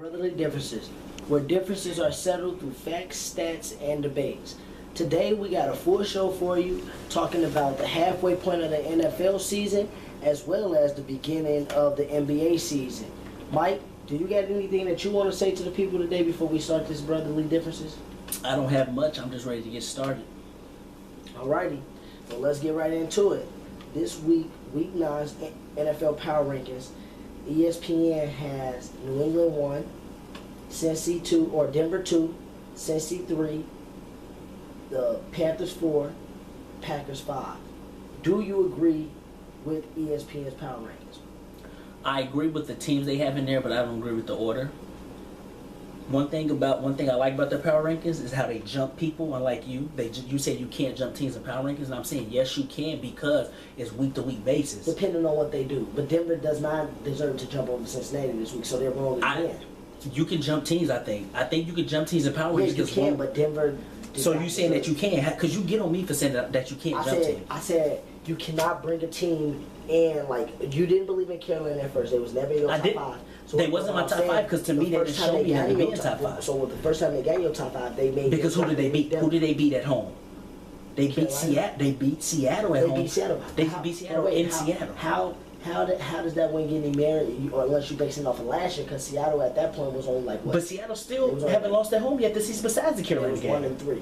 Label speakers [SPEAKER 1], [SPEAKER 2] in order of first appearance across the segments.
[SPEAKER 1] Brotherly Differences, where differences are settled through facts, stats, and debates. Today we got a full show for you, talking about the halfway point of the NFL season, as well as the beginning of the NBA season. Mike, do you got anything that you want to say to the people today before we start this Brotherly Differences?
[SPEAKER 2] I don't have much. I'm just ready to get started.
[SPEAKER 1] Alrighty, well let's get right into it. This week, Week 9's NFL Power Rankings, ESPN has New England 1, Cincy 2, or Denver 2, Cincy 3, the Panthers 4, Packers 5. Do you agree with ESPN's Power Rankings?
[SPEAKER 2] I agree with the teams they have in there, but I don't agree with the order. One thing I like about their power rankings is how they jump people. Unlike you, you say you can't jump teams in power rankings, and I'm saying yes, you can because it's week to week basis.
[SPEAKER 1] Depending on what they do, but Denver does not deserve to jump over Cincinnati this week, so they're wrong again.
[SPEAKER 2] You can jump teams. I think you can jump teams in power rankings.
[SPEAKER 1] Yeah, you can, but Denver.
[SPEAKER 2] So you saying that you can? Because you get on me for saying that you can't jump teams.
[SPEAKER 1] I said you cannot bring a team in like you didn't believe in Carolina at first. They was never in your top 5. So
[SPEAKER 2] they wasn't my top 5 because to me they didn't show me how to be in top 5.
[SPEAKER 1] So the first time they got your top 5, they made
[SPEAKER 2] because who did they beat? Who did they beat at home? They beat Seattle. They beat Seattle at home.
[SPEAKER 1] They beat Seattle.
[SPEAKER 2] They beat Seattle in Seattle.
[SPEAKER 1] How does that win get any merit, or unless you're basing it off of last year? Because Seattle at that point was only like what?
[SPEAKER 2] But Seattle still haven't lost at home yet this season besides the Carolina game.
[SPEAKER 1] 1-3.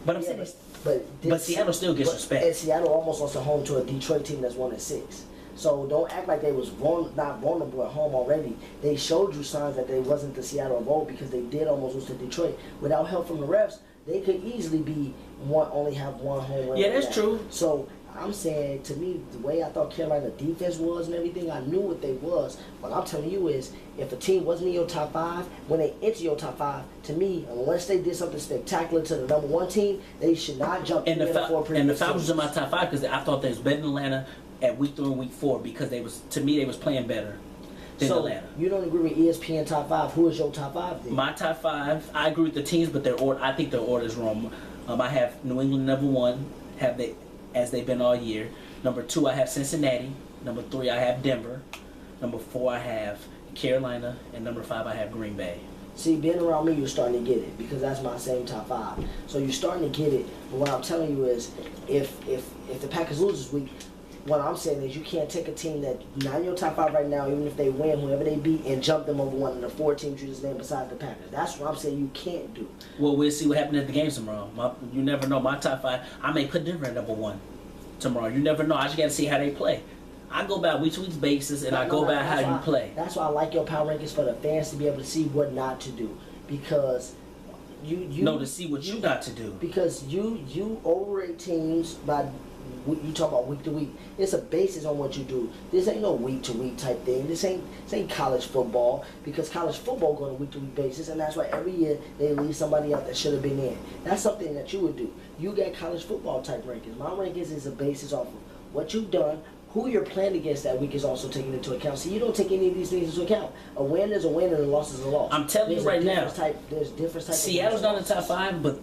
[SPEAKER 2] But I'm saying, but Seattle still gets respect.
[SPEAKER 1] And Seattle almost lost at home to a Detroit team that's 1-6. So don't act like they was not vulnerable at home already. They showed you signs that they wasn't the Seattle of old because they did almost lose to Detroit. Without help from the refs, they could easily be only have one home run.
[SPEAKER 2] Yeah, that's true.
[SPEAKER 1] So I'm saying, to me, the way I thought Carolina defense was and everything, I knew what they was. What I'm telling you is, if a team wasn't in your top 5, when they enter your top 5, to me, unless they did something spectacular to the number 1 team, they should not jump in the 4 previous
[SPEAKER 2] And the Falcons
[SPEAKER 1] teams.
[SPEAKER 2] in my top 5 because I thought they was better than Atlanta at week 3 and week 4 because they was playing better than Atlanta.
[SPEAKER 1] You don't agree with ESPN top 5? Who is your top 5 then?
[SPEAKER 2] My top 5, I agree with the teams, but their order, I think their order is wrong. I have New England number 1, as they've been all year. Number 2, I have Cincinnati. Number 3, I have Denver. Number 4, I have Carolina, and number 5, I have Green Bay.
[SPEAKER 1] See, being around me, you're starting to get it because that's my same top 5. So you're starting to get it. But what I'm telling you is, if the Packers lose this week, what I'm saying is you can't take a team that's not in your top 5 right now, even if they win, whoever they beat, and jump them over one of the 4 teams you just named besides the Packers. That's what I'm saying you can't do.
[SPEAKER 2] Well, we'll see what happens at the games tomorrow. You never know. My top 5, I may put Denver at number 1 tomorrow. You never know. I just got to see how they play. I go by week to week basis, and I go by how you play.
[SPEAKER 1] That's why I like your power rankings for the fans to be able to see what not to do, because
[SPEAKER 2] to see what you not to do.
[SPEAKER 1] Because you overrate teams by. You talk about week to week. It's a basis on what you do. This ain't no week to week type thing. This ain't college football, because college football go on a week to week basis, and that's why every year they leave somebody out that should have been in. That's something that you would do. You got college football type rankings. My rankings is a basis off of what you've done. Who you're playing against that week is also taken into account. See, you don't take any of these things into account. A win is a win and a loss is a loss.
[SPEAKER 2] I'm telling you right now.
[SPEAKER 1] There's different types.
[SPEAKER 2] Seattle's not in the top 5, but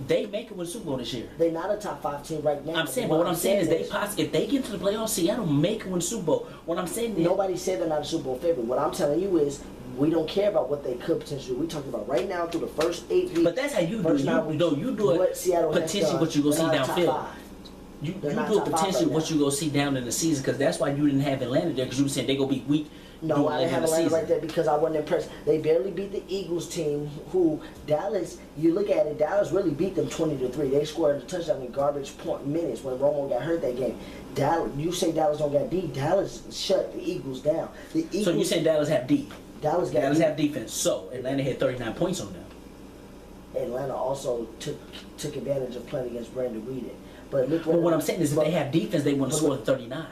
[SPEAKER 2] they make it with Super Bowl this year.
[SPEAKER 1] They're not a top 5 team right now.
[SPEAKER 2] I'm saying, but what I'm saying is if they get to the playoffs, Seattle make it win Super Bowl. What I'm saying is
[SPEAKER 1] nobody said they're not a Super Bowl favorite. What I'm telling you is we don't care about what they could potentially do. We're talking about right now through the first 8 weeks.
[SPEAKER 2] But that's how you do it. You do it potentially what you go see downfield. You do it potentially what you go see down in the season, because that's why you didn't have Atlanta there, because you were saying they gonna be weak.
[SPEAKER 1] No, I didn't have Atlanta right there because I wasn't impressed. They barely beat the Eagles team, who Dallas, you look at it, Dallas really beat them 20-3. They scored a touchdown in garbage point minutes when Romo got hurt that game. You say Dallas don't got D, Dallas shut the Eagles down.
[SPEAKER 2] So you say Dallas have D?
[SPEAKER 1] Dallas
[SPEAKER 2] have defense. So Atlanta had 39 points on them.
[SPEAKER 1] Atlanta also took advantage of playing against Brandon Weeden. But
[SPEAKER 2] what I'm saying is, if they have defense, they want to score 39.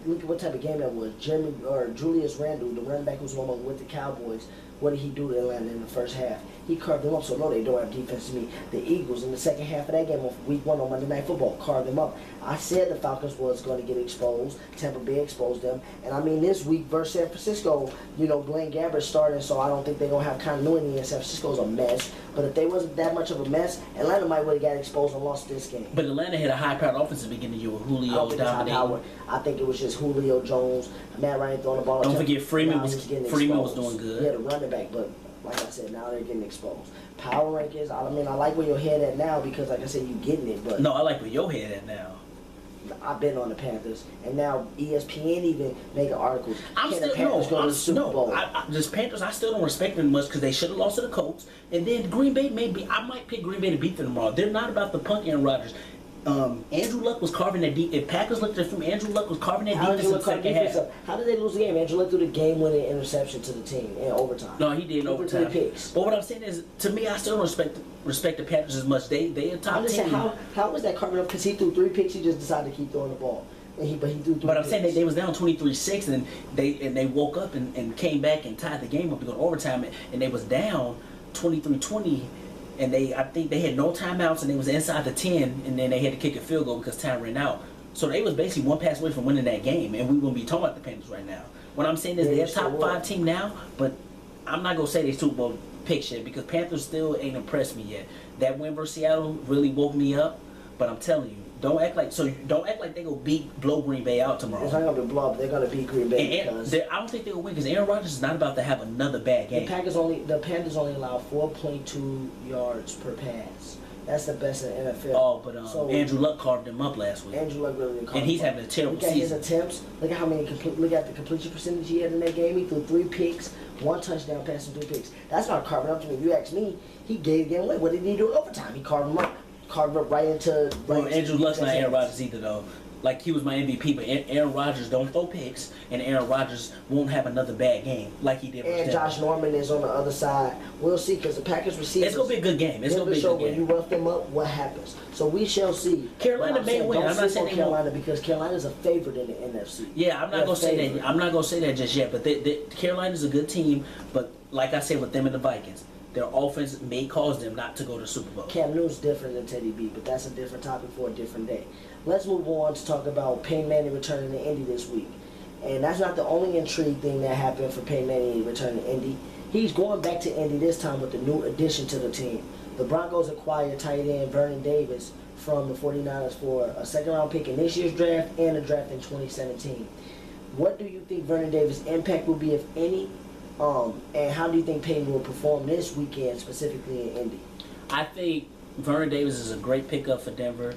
[SPEAKER 1] Look at what type of game that was. Julius Randle, the running back who's one with the Cowboys, what did he do to Atlanta in the first half? He carved them up, so no, they don't have defense to me. The Eagles in the second half of that game of week 1 on Monday Night Football carved them up. I said the Falcons was going to get exposed. Tampa Bay exposed them. And I mean, this week versus San Francisco, Glenn Gabbert starting, so I don't think they're going to have continuity, and San Francisco's a mess. But if they wasn't that much of a mess, Atlanta might would have got exposed and lost this game.
[SPEAKER 2] But Atlanta had a high-powered offense at the beginning of the year with Julio dominating.
[SPEAKER 1] I think it was just Julio Jones, Matt Ryan throwing the ball.
[SPEAKER 2] Don't forget Freeman was doing good.
[SPEAKER 1] Yeah, the running back, but like I said, now they're getting exposed. Power rankings, I mean, I like where your head at now because, like I said, you getting it, but
[SPEAKER 2] No, I like where your head at now.
[SPEAKER 1] I've been on the Panthers, and now ESPN even making articles.
[SPEAKER 2] I'm
[SPEAKER 1] Can
[SPEAKER 2] still
[SPEAKER 1] the Panthers go to the Super Bowl?
[SPEAKER 2] Just Panthers. I still don't respect them much because they should have lost to the Colts. And then Green Bay, maybe I might pick Green Bay to beat them tomorrow. They're not about the punk Aaron Rodgers. Andrew Luck was carving that deep. If Packers looked at him, Andrew Luck was carving that defense in the second half.
[SPEAKER 1] How did they lose the game? Andrew Luck threw the game-winning interception to the team in overtime.
[SPEAKER 2] No, he did in overtime.
[SPEAKER 1] Three picks.
[SPEAKER 2] But what I'm saying is, to me, I still don't respect the Panthers as much. They a top
[SPEAKER 1] I'm just saying,
[SPEAKER 2] team.
[SPEAKER 1] how was that carving up? Because he threw 3 picks. He just decided to keep throwing the ball. But he threw 3
[SPEAKER 2] But I'm
[SPEAKER 1] picks.
[SPEAKER 2] saying they was down 23-6, and they woke up and came back and tied the game up to go to overtime, and they was down 23-20. And I think they had no timeouts, and they was inside the 10, and then they had to kick a field goal because time ran out. So they was basically one pass away from winning that game, and we wouldn't be talking about the Panthers right now. What I'm saying is they're a top 5 team now, but I'm not gonna say they Super Bowl picks yet because Panthers still ain't impressed me yet. That win versus Seattle really woke me up, but I'm telling you, don't act like they go blow Green Bay out tomorrow.
[SPEAKER 1] It's not gonna be blow up. They're gonna beat Green Bay because
[SPEAKER 2] I don't think they'll win because Aaron Rodgers is not about to have another bad game.
[SPEAKER 1] the Panthers only allow 4.2 yards per pass. That's the best in the NFL.
[SPEAKER 2] Oh, but Andrew Luck carved him up last week.
[SPEAKER 1] Andrew Luck really carved
[SPEAKER 2] and he's
[SPEAKER 1] him up.
[SPEAKER 2] having a terrible
[SPEAKER 1] Look at
[SPEAKER 2] season.
[SPEAKER 1] his attempts. Look at how many. Look at the completion percentage he had in that game. He threw 3 picks, 1 touchdown pass, and 3 picks. That's not carving up to me. If you ask me, he gave the game away. What did he do in overtime? He carved him up. Carved up right into.
[SPEAKER 2] Andrew Luck's not Aaron Rodgers either, though. Like, he was my MVP, but Aaron Rodgers don't throw picks, and Aaron Rodgers won't have another bad game like he did with
[SPEAKER 1] And Josh Norman is on the other side. We'll see because the Packers receivers.
[SPEAKER 2] It's gonna be a good game. It's gonna be a good
[SPEAKER 1] when
[SPEAKER 2] game.
[SPEAKER 1] you rough them up, what happens? So we shall see.
[SPEAKER 2] Carolina may win.
[SPEAKER 1] Don't
[SPEAKER 2] I'm not
[SPEAKER 1] sleep on
[SPEAKER 2] saying
[SPEAKER 1] Carolina because Carolina's a favorite in the NFC.
[SPEAKER 2] Yeah, I'm not gonna say that. I'm not gonna say that just yet. But Carolina's a good team. But like I said with them and the Vikings, their offense may cause them not to go to the Super Bowl.
[SPEAKER 1] Cam Newton's different than Teddy B, but that's a different topic for a different day. Let's move on to talk about Peyton Manning returning to Indy this week. And that's not the only intrigue thing that happened for Peyton Manning returning to Indy. He's going back to Indy this time with a new addition to the team. The Broncos acquired tight end Vernon Davis from the 49ers for a second-round pick in this year's draft and a draft in 2017. What do you think Vernon Davis' impact will be, if any? And how do you think Peyton will perform this weekend, specifically in Indy?
[SPEAKER 2] I think Vernon Davis is a great pickup for Denver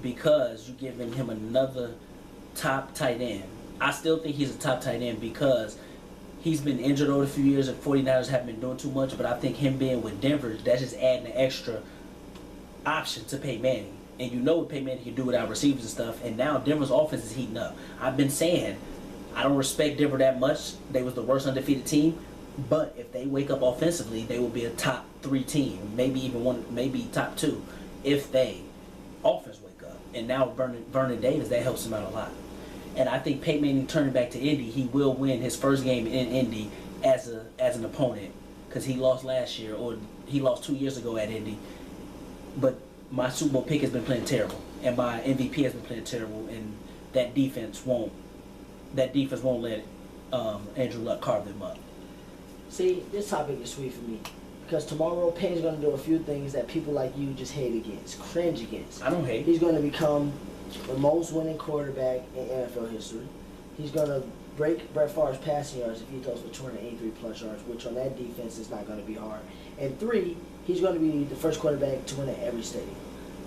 [SPEAKER 2] because you're giving him another top tight end. I still think he's a top tight end because he's been injured over a few years and 49ers haven't been doing too much, but I think him being with Denver, that's just adding an extra option to Peyton Manning. And you know what Peyton Manning can do without receivers and stuff, and now Denver's offense is heating up. I've been saying I don't respect Denver that much. They was the worst undefeated team, but if they wake up offensively, they will be a top 3 team, maybe even one, maybe top 2, if they offense wake up. And now Vernon Davis, that helps him out a lot. And I think Peyton Manning turning back to Indy, he will win his first game in Indy as an opponent because he lost last year or he lost 2 years ago at Indy. But my Super Bowl pick has been playing terrible, and my MVP has been playing terrible, and that defense won't let Andrew Luck carve them up.
[SPEAKER 1] See, this topic is sweet for me because tomorrow Payne's going to do a few things that people like you just hate against, cringe against.
[SPEAKER 2] I don't hate.
[SPEAKER 1] He's going to become the most winning quarterback in NFL history. He's going to break Brett Favre's passing yards if he throws for 283 plus yards, which on that defense is not going to be hard. And 3, he's going to be the first quarterback to win at every stadium.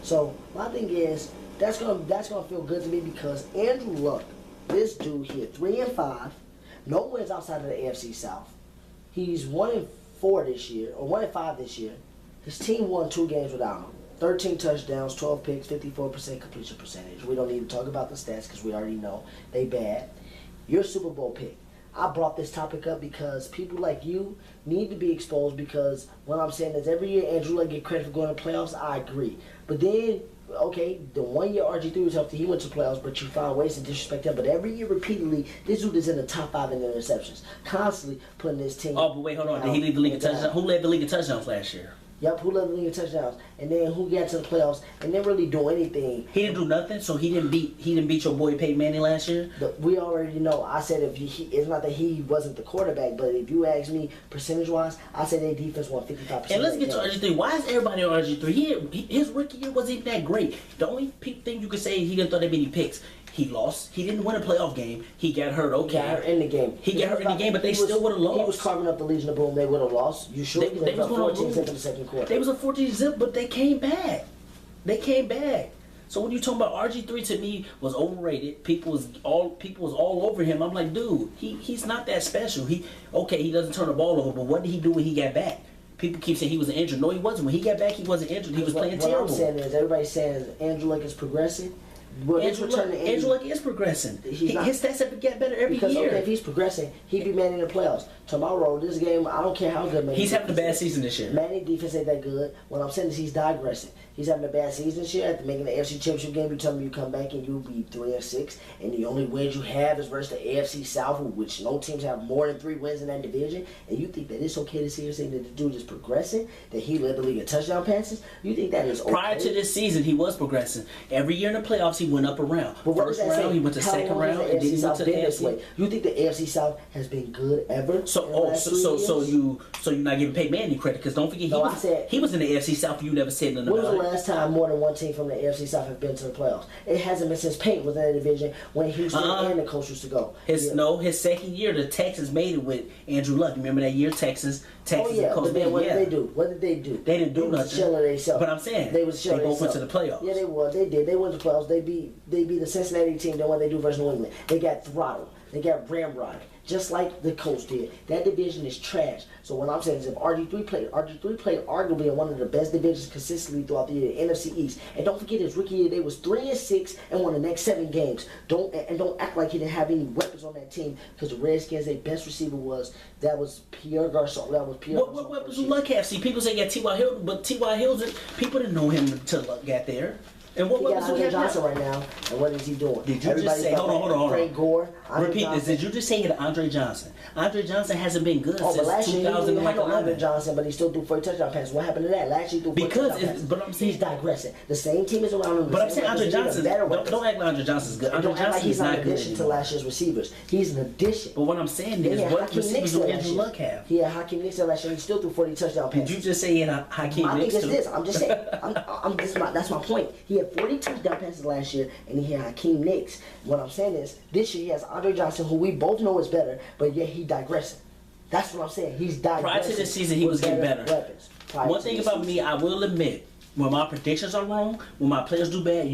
[SPEAKER 1] So my thing is that's going to feel good to me because Andrew Luck, this dude here, 3-5, no wins outside of the AFC South. He's 1-4 this year, or 1-5 this year. His team won 2 games without him. 13 touchdowns, 12 picks, 54% completion percentage. We don't need to talk about the stats because we already know they bad. Your Super Bowl pick. I brought this topic up because people like you need to be exposed because what I'm saying is every year Andrew Luck get credit for going to playoffs. I agree. But then, okay, the 1 year RG3 was healthy, he went to playoffs, but you found ways to disrespect him. But every year repeatedly, this dude is in the top 5 in the interceptions, constantly putting his team.
[SPEAKER 2] Oh, but wait, hold on. Did he lead the league in touchdowns? Who led the league in touchdowns last year?
[SPEAKER 1] Yep, who led the league in touchdowns? and then who got to the playoffs and didn't really do anything.
[SPEAKER 2] He didn't do nothing, so he didn't beat your boy Peyton Manning last year.
[SPEAKER 1] We already know. I said if it's not that he wasn't the quarterback, but if you ask me percentage wise, I say their defense won 55%.
[SPEAKER 2] And let's get to RG3. Why is everybody on RG3? His rookie year wasn't even that great. The only thing you could say he didn't throw that many picks. He lost. He didn't win a playoff game. He got hurt. Okay.
[SPEAKER 1] He got hurt in the game.
[SPEAKER 2] He got hurt in the game, but they still would have lost.
[SPEAKER 1] He was carving up the Legion of Boom. They would have lost. You sure? They was 14 zip in the second quarter.
[SPEAKER 2] They was a 14 zip, but they came back. They came back. So when you talking about RG3, to me was overrated. People was all over him. I'm like, dude, he's not that special. He doesn't turn the ball over, but what did he do when he got back? People keep saying he was injured. No, he wasn't. When he got back, he wasn't injured. He was playing terrible.
[SPEAKER 1] What I'm saying is, everybody's saying Andrew Luck is progressing. Well,
[SPEAKER 2] Andrew Luck is progressing. His stats have get better every year.
[SPEAKER 1] Okay, if he's progressing, he'd be Manning in the playoffs. Tomorrow, this game, I don't care how good Manning.
[SPEAKER 2] He's having a bad season this year.
[SPEAKER 1] Manning defense ain't that good. What I'm saying is he's digressing. He's having a bad season this year. After making the AFC Championship game, you tell me you come back and you'll be 3-6, and the only wins you have is versus the AFC South, which no teams have more than 3 wins in that division. And you think that it's okay to see that the dude is progressing, that he led the league in touchdown passes? You think that is okay?
[SPEAKER 2] Prior to this season, he was progressing. Every year in the playoffs, he went up a round.
[SPEAKER 1] But
[SPEAKER 2] First round, he went to second round, and then he went to the AFC.
[SPEAKER 1] You think the AFC South has been good ever?
[SPEAKER 2] So you're not giving Peyton Manning credit, because don't forget he was in the AFC South. You never said nothing about it.
[SPEAKER 1] When was the last time more than one team from the AFC South have been to the playoffs? It hasn't been since Peyton was in that division when Houston and the Colts used to go.
[SPEAKER 2] His second year, the Texans made it with Andrew Luck. Remember that year, Texas and Colts.
[SPEAKER 1] But then what did they do? What did they do?
[SPEAKER 2] They didn't do nothing.
[SPEAKER 1] But
[SPEAKER 2] I'm saying
[SPEAKER 1] they
[SPEAKER 2] both went to the playoffs.
[SPEAKER 1] Yeah, they were. They did. They went to the playoffs. They beat the Cincinnati team. Then what they do versus New England? They got throttled. They got ramrodded, just like the Colts did. That division is trash. So what I'm saying is, if RG3 played arguably in one of the best divisions consistently throughout the year, the NFC East. And don't forget his rookie year, they was 3-6 and won the next 7 games. Don't act like he didn't have any weapons on that team, because the Redskins, their best receiver was Pierre Garçon.
[SPEAKER 2] What weapons do Luck have? See, people say he got T.Y. Hilton, but T.Y. Hilton, people didn't know him until Luck got there. And what
[SPEAKER 1] he got Andre Johnson right now, and what is he doing?
[SPEAKER 2] Did you just say, hold on.
[SPEAKER 1] Frank Gore,
[SPEAKER 2] repeat this. Did you just say that Andre Johnson? Andre Johnson hasn't been good since
[SPEAKER 1] last year he had no
[SPEAKER 2] 2011.
[SPEAKER 1] Andre Johnson, but he still threw 4 touchdown passes. What happened to that? Last year he threw 4 touchdown passes.
[SPEAKER 2] But I'm saying
[SPEAKER 1] he's digressing. The same team is around him.
[SPEAKER 2] But I'm saying Andre Johnson. Don't act like Andre Johnson's good. Andre Johnson is not good.
[SPEAKER 1] He's an addition to last year's receivers. He's an addition.
[SPEAKER 2] But what I'm saying is, what receivers do Andrew Luck have?
[SPEAKER 1] He had Hakeem Nicks last year. He still threw 40 touchdown passes.
[SPEAKER 2] Did you just say he had Hakeem Nicks?
[SPEAKER 1] I think it's this. I'm just saying. That's my point. He had 40 touchdown passes last year, and he had Hakeem Nicks. What I'm saying is, this year he has Andre Johnson, who we both know is better, but yet he digressing. That's what I'm saying. He's digressing.
[SPEAKER 2] Prior to this season, he was getting better. One thing about me, I will admit, when my predictions are wrong, when my players do bad,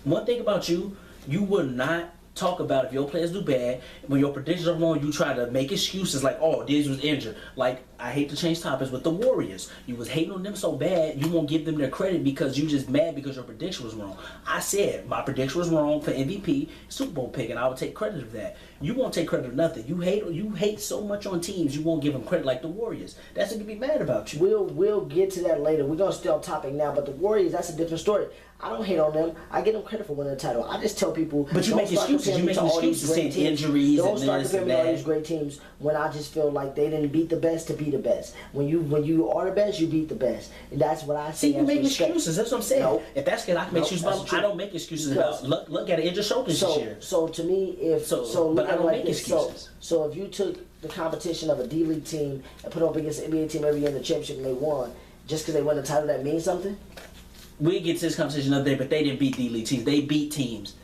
[SPEAKER 2] one thing about you will not talk about if your players do bad. When your predictions are wrong, you try to make excuses like, oh, Diggs was injured. Like, I hate to change topics, with the Warriors, you was hating on them so bad, you won't give them their credit because you just mad because your prediction was wrong. I said my prediction was wrong for MVP, Super Bowl pick, and I would take credit of that. You won't take credit of nothing. You hate so much on teams, you won't give them credit like the Warriors. That's what can be mad about you.
[SPEAKER 1] We'll get to that later. We're gonna stay on topic now, but the Warriors, that's a different story. I don't hate on them. I give them credit for winning the title. I just tell people,
[SPEAKER 2] but you make excuses. You make excuses saying injuries
[SPEAKER 1] don't
[SPEAKER 2] and
[SPEAKER 1] start
[SPEAKER 2] this
[SPEAKER 1] comparing
[SPEAKER 2] and
[SPEAKER 1] me to all
[SPEAKER 2] that.
[SPEAKER 1] these great teams when I just feel like they didn't beat the best to be the best. When you are the best, you beat the best, and that's what I say.
[SPEAKER 2] See, you make excuses. That's what I'm saying.
[SPEAKER 1] No.
[SPEAKER 2] If that's good, I can make excuses. But I don't make excuses about look at an injured shoulder this year.
[SPEAKER 1] So to me,
[SPEAKER 2] but I don't make excuses.
[SPEAKER 1] So if you took the competition of a D League team and put up against an NBA team every year in the championship and they won, just because they won the title, that means something?
[SPEAKER 2] We get to this conversation the other day, but they didn't beat D-League teams. They beat teams.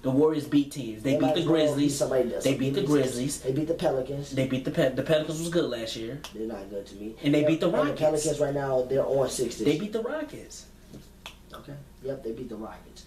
[SPEAKER 2] The Warriors beat teams. They beat the Grizzlies. They beat the Grizzlies.
[SPEAKER 1] They beat the Pelicans.
[SPEAKER 2] They beat the Pelicans was good last year.
[SPEAKER 1] They're not good to me.
[SPEAKER 2] And they beat the Rockets.
[SPEAKER 1] And the Pelicans right now, they're on 60.
[SPEAKER 2] They beat the Rockets.
[SPEAKER 1] Okay. Yep, they beat the Rockets.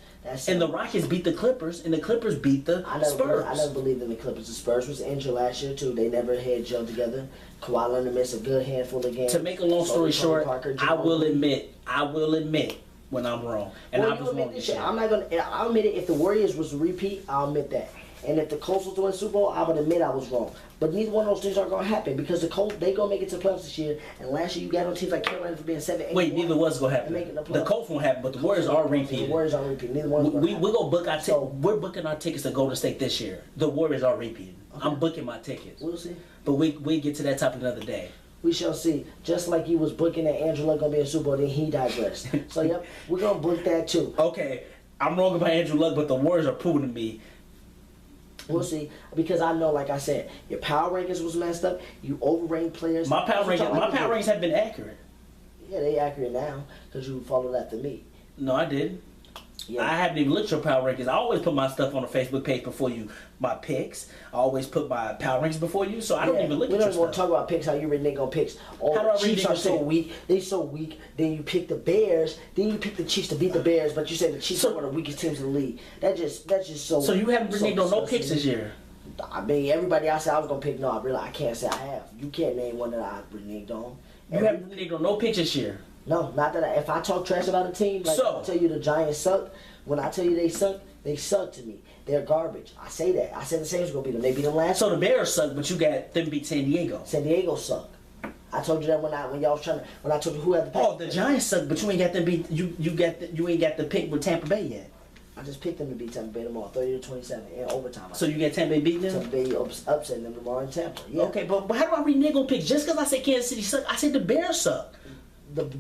[SPEAKER 2] And the Rockets beat the Clippers, and the Clippers beat the Spurs.
[SPEAKER 1] I never believed in the Clippers. The Spurs was injured last year, too. They never had gelled together. Kawhi Leonard missed a good handful of games.
[SPEAKER 2] To make a long story short, I will admit when I'm wrong. And I was wrong this year.
[SPEAKER 1] I'll admit it. If the Warriors was a repeat, I'll admit that. And if the Colts was doing Super Bowl, I would admit I was wrong. But neither one of those things are going to happen because the Colts, they going to make it to the playoffs this year. And last year you got on teams like Carolina for being 7-8.
[SPEAKER 2] Wait, neither was going to happen. The Colts won't happen, but the Warriors are repeating.
[SPEAKER 1] The Warriors are repeating. Neither one
[SPEAKER 2] we're going to book we're booking our tickets to Golden State this year. The Warriors are repeating. Okay. I'm booking my tickets.
[SPEAKER 1] We'll see.
[SPEAKER 2] But we get to that topic another day.
[SPEAKER 1] We shall see. Just like you was booking that Andrew Luck gonna be a Super Bowl, then he digressed. So yep, we're gonna book that too.
[SPEAKER 2] Okay, I'm wrong about Andrew Luck, but the Warriors are proving to me.
[SPEAKER 1] We'll see, because I know, like I said, your power rankings was messed up. You overranked players.
[SPEAKER 2] My power rankings have been accurate.
[SPEAKER 1] Yeah, they accurate now because you followed after me.
[SPEAKER 2] No, I didn't.
[SPEAKER 1] Yeah.
[SPEAKER 2] I haven't even looked at your power rankings. I always put my stuff on the Facebook page before you. My picks. I always put my power rankings before you, so I don't even look at your
[SPEAKER 1] stuff. We don't want
[SPEAKER 2] stuff.
[SPEAKER 1] to talk about picks. How you renege on picks? Oh,
[SPEAKER 2] How do I
[SPEAKER 1] the Chiefs
[SPEAKER 2] renege
[SPEAKER 1] are
[SPEAKER 2] on
[SPEAKER 1] so
[SPEAKER 2] picks?
[SPEAKER 1] weak. They so weak. Then you pick the Bears. Then you pick the Chiefs to beat the Bears, but you say the Chiefs are one of the weekest teams in the league. That's just so.
[SPEAKER 2] So you haven't reneged on no
[SPEAKER 1] disgusting.
[SPEAKER 2] picks this year.
[SPEAKER 1] I mean, everybody I said I was gonna pick. No, I can't say I have. You can't name one that I reneged on.
[SPEAKER 2] You haven't reneged on no picks this year.
[SPEAKER 1] No, not that. If I talk trash about a team, like
[SPEAKER 2] So-
[SPEAKER 1] I tell you the Giants suck. When I tell you they suck to me. They're garbage. I say that. I said the Saints were gonna beat them. They beat them last.
[SPEAKER 2] So the Bears suck, but you got them beat San Diego.
[SPEAKER 1] San Diego suck. I told you that when y'all was trying to, when I told you who had the pack.
[SPEAKER 2] Oh, the Giants suck, but you ain't got them beat. You ain't got the pick with Tampa Bay yet.
[SPEAKER 1] I just picked them to beat Tampa Bay tomorrow, 30-27 in overtime.
[SPEAKER 2] So you got Tampa Bay beating them.
[SPEAKER 1] Tampa Bay upsetting them tomorrow in Tampa. Yeah.
[SPEAKER 2] Okay, but how do I renege on picks? Just because I said Kansas City suck, I said the Bears suck.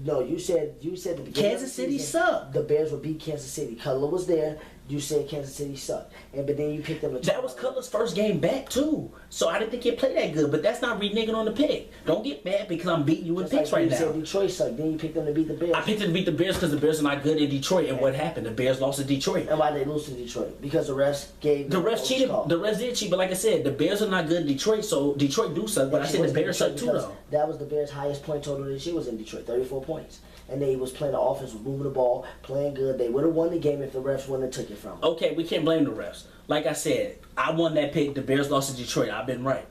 [SPEAKER 1] No, you said the beginning of the
[SPEAKER 2] Kansas City
[SPEAKER 1] season,
[SPEAKER 2] sucked.
[SPEAKER 1] The Bears would beat Kansas City. Cutler was there. You said Kansas City sucked, but then you picked them.
[SPEAKER 2] That was Cutler's first game back too, so I didn't think he'd play that good. But that's not reneging on the pick. Don't get mad because I'm beating you with
[SPEAKER 1] Just
[SPEAKER 2] picks
[SPEAKER 1] like
[SPEAKER 2] right
[SPEAKER 1] you
[SPEAKER 2] now.
[SPEAKER 1] said Detroit sucked. Then you picked them to beat the Bears.
[SPEAKER 2] I picked them to beat the Bears because the Bears are not good in Detroit. And what happened? The Bears lost to Detroit.
[SPEAKER 1] And why they lose to Detroit? Because the refs gave
[SPEAKER 2] The
[SPEAKER 1] them
[SPEAKER 2] refs cheated.
[SPEAKER 1] call.
[SPEAKER 2] The refs did cheat, but like I said, the Bears are not good in Detroit, so Detroit do suck. But I said the Bears suck too, though.
[SPEAKER 1] That was the Bears' highest point total this year was in Detroit, 34 points. And they was playing the offense, was moving the ball, playing good. They would have won the game if the refs wouldn't have took it from them.
[SPEAKER 2] Okay, we can't blame the refs. Like I said, I won that pick. The Bears lost to Detroit. I've been right.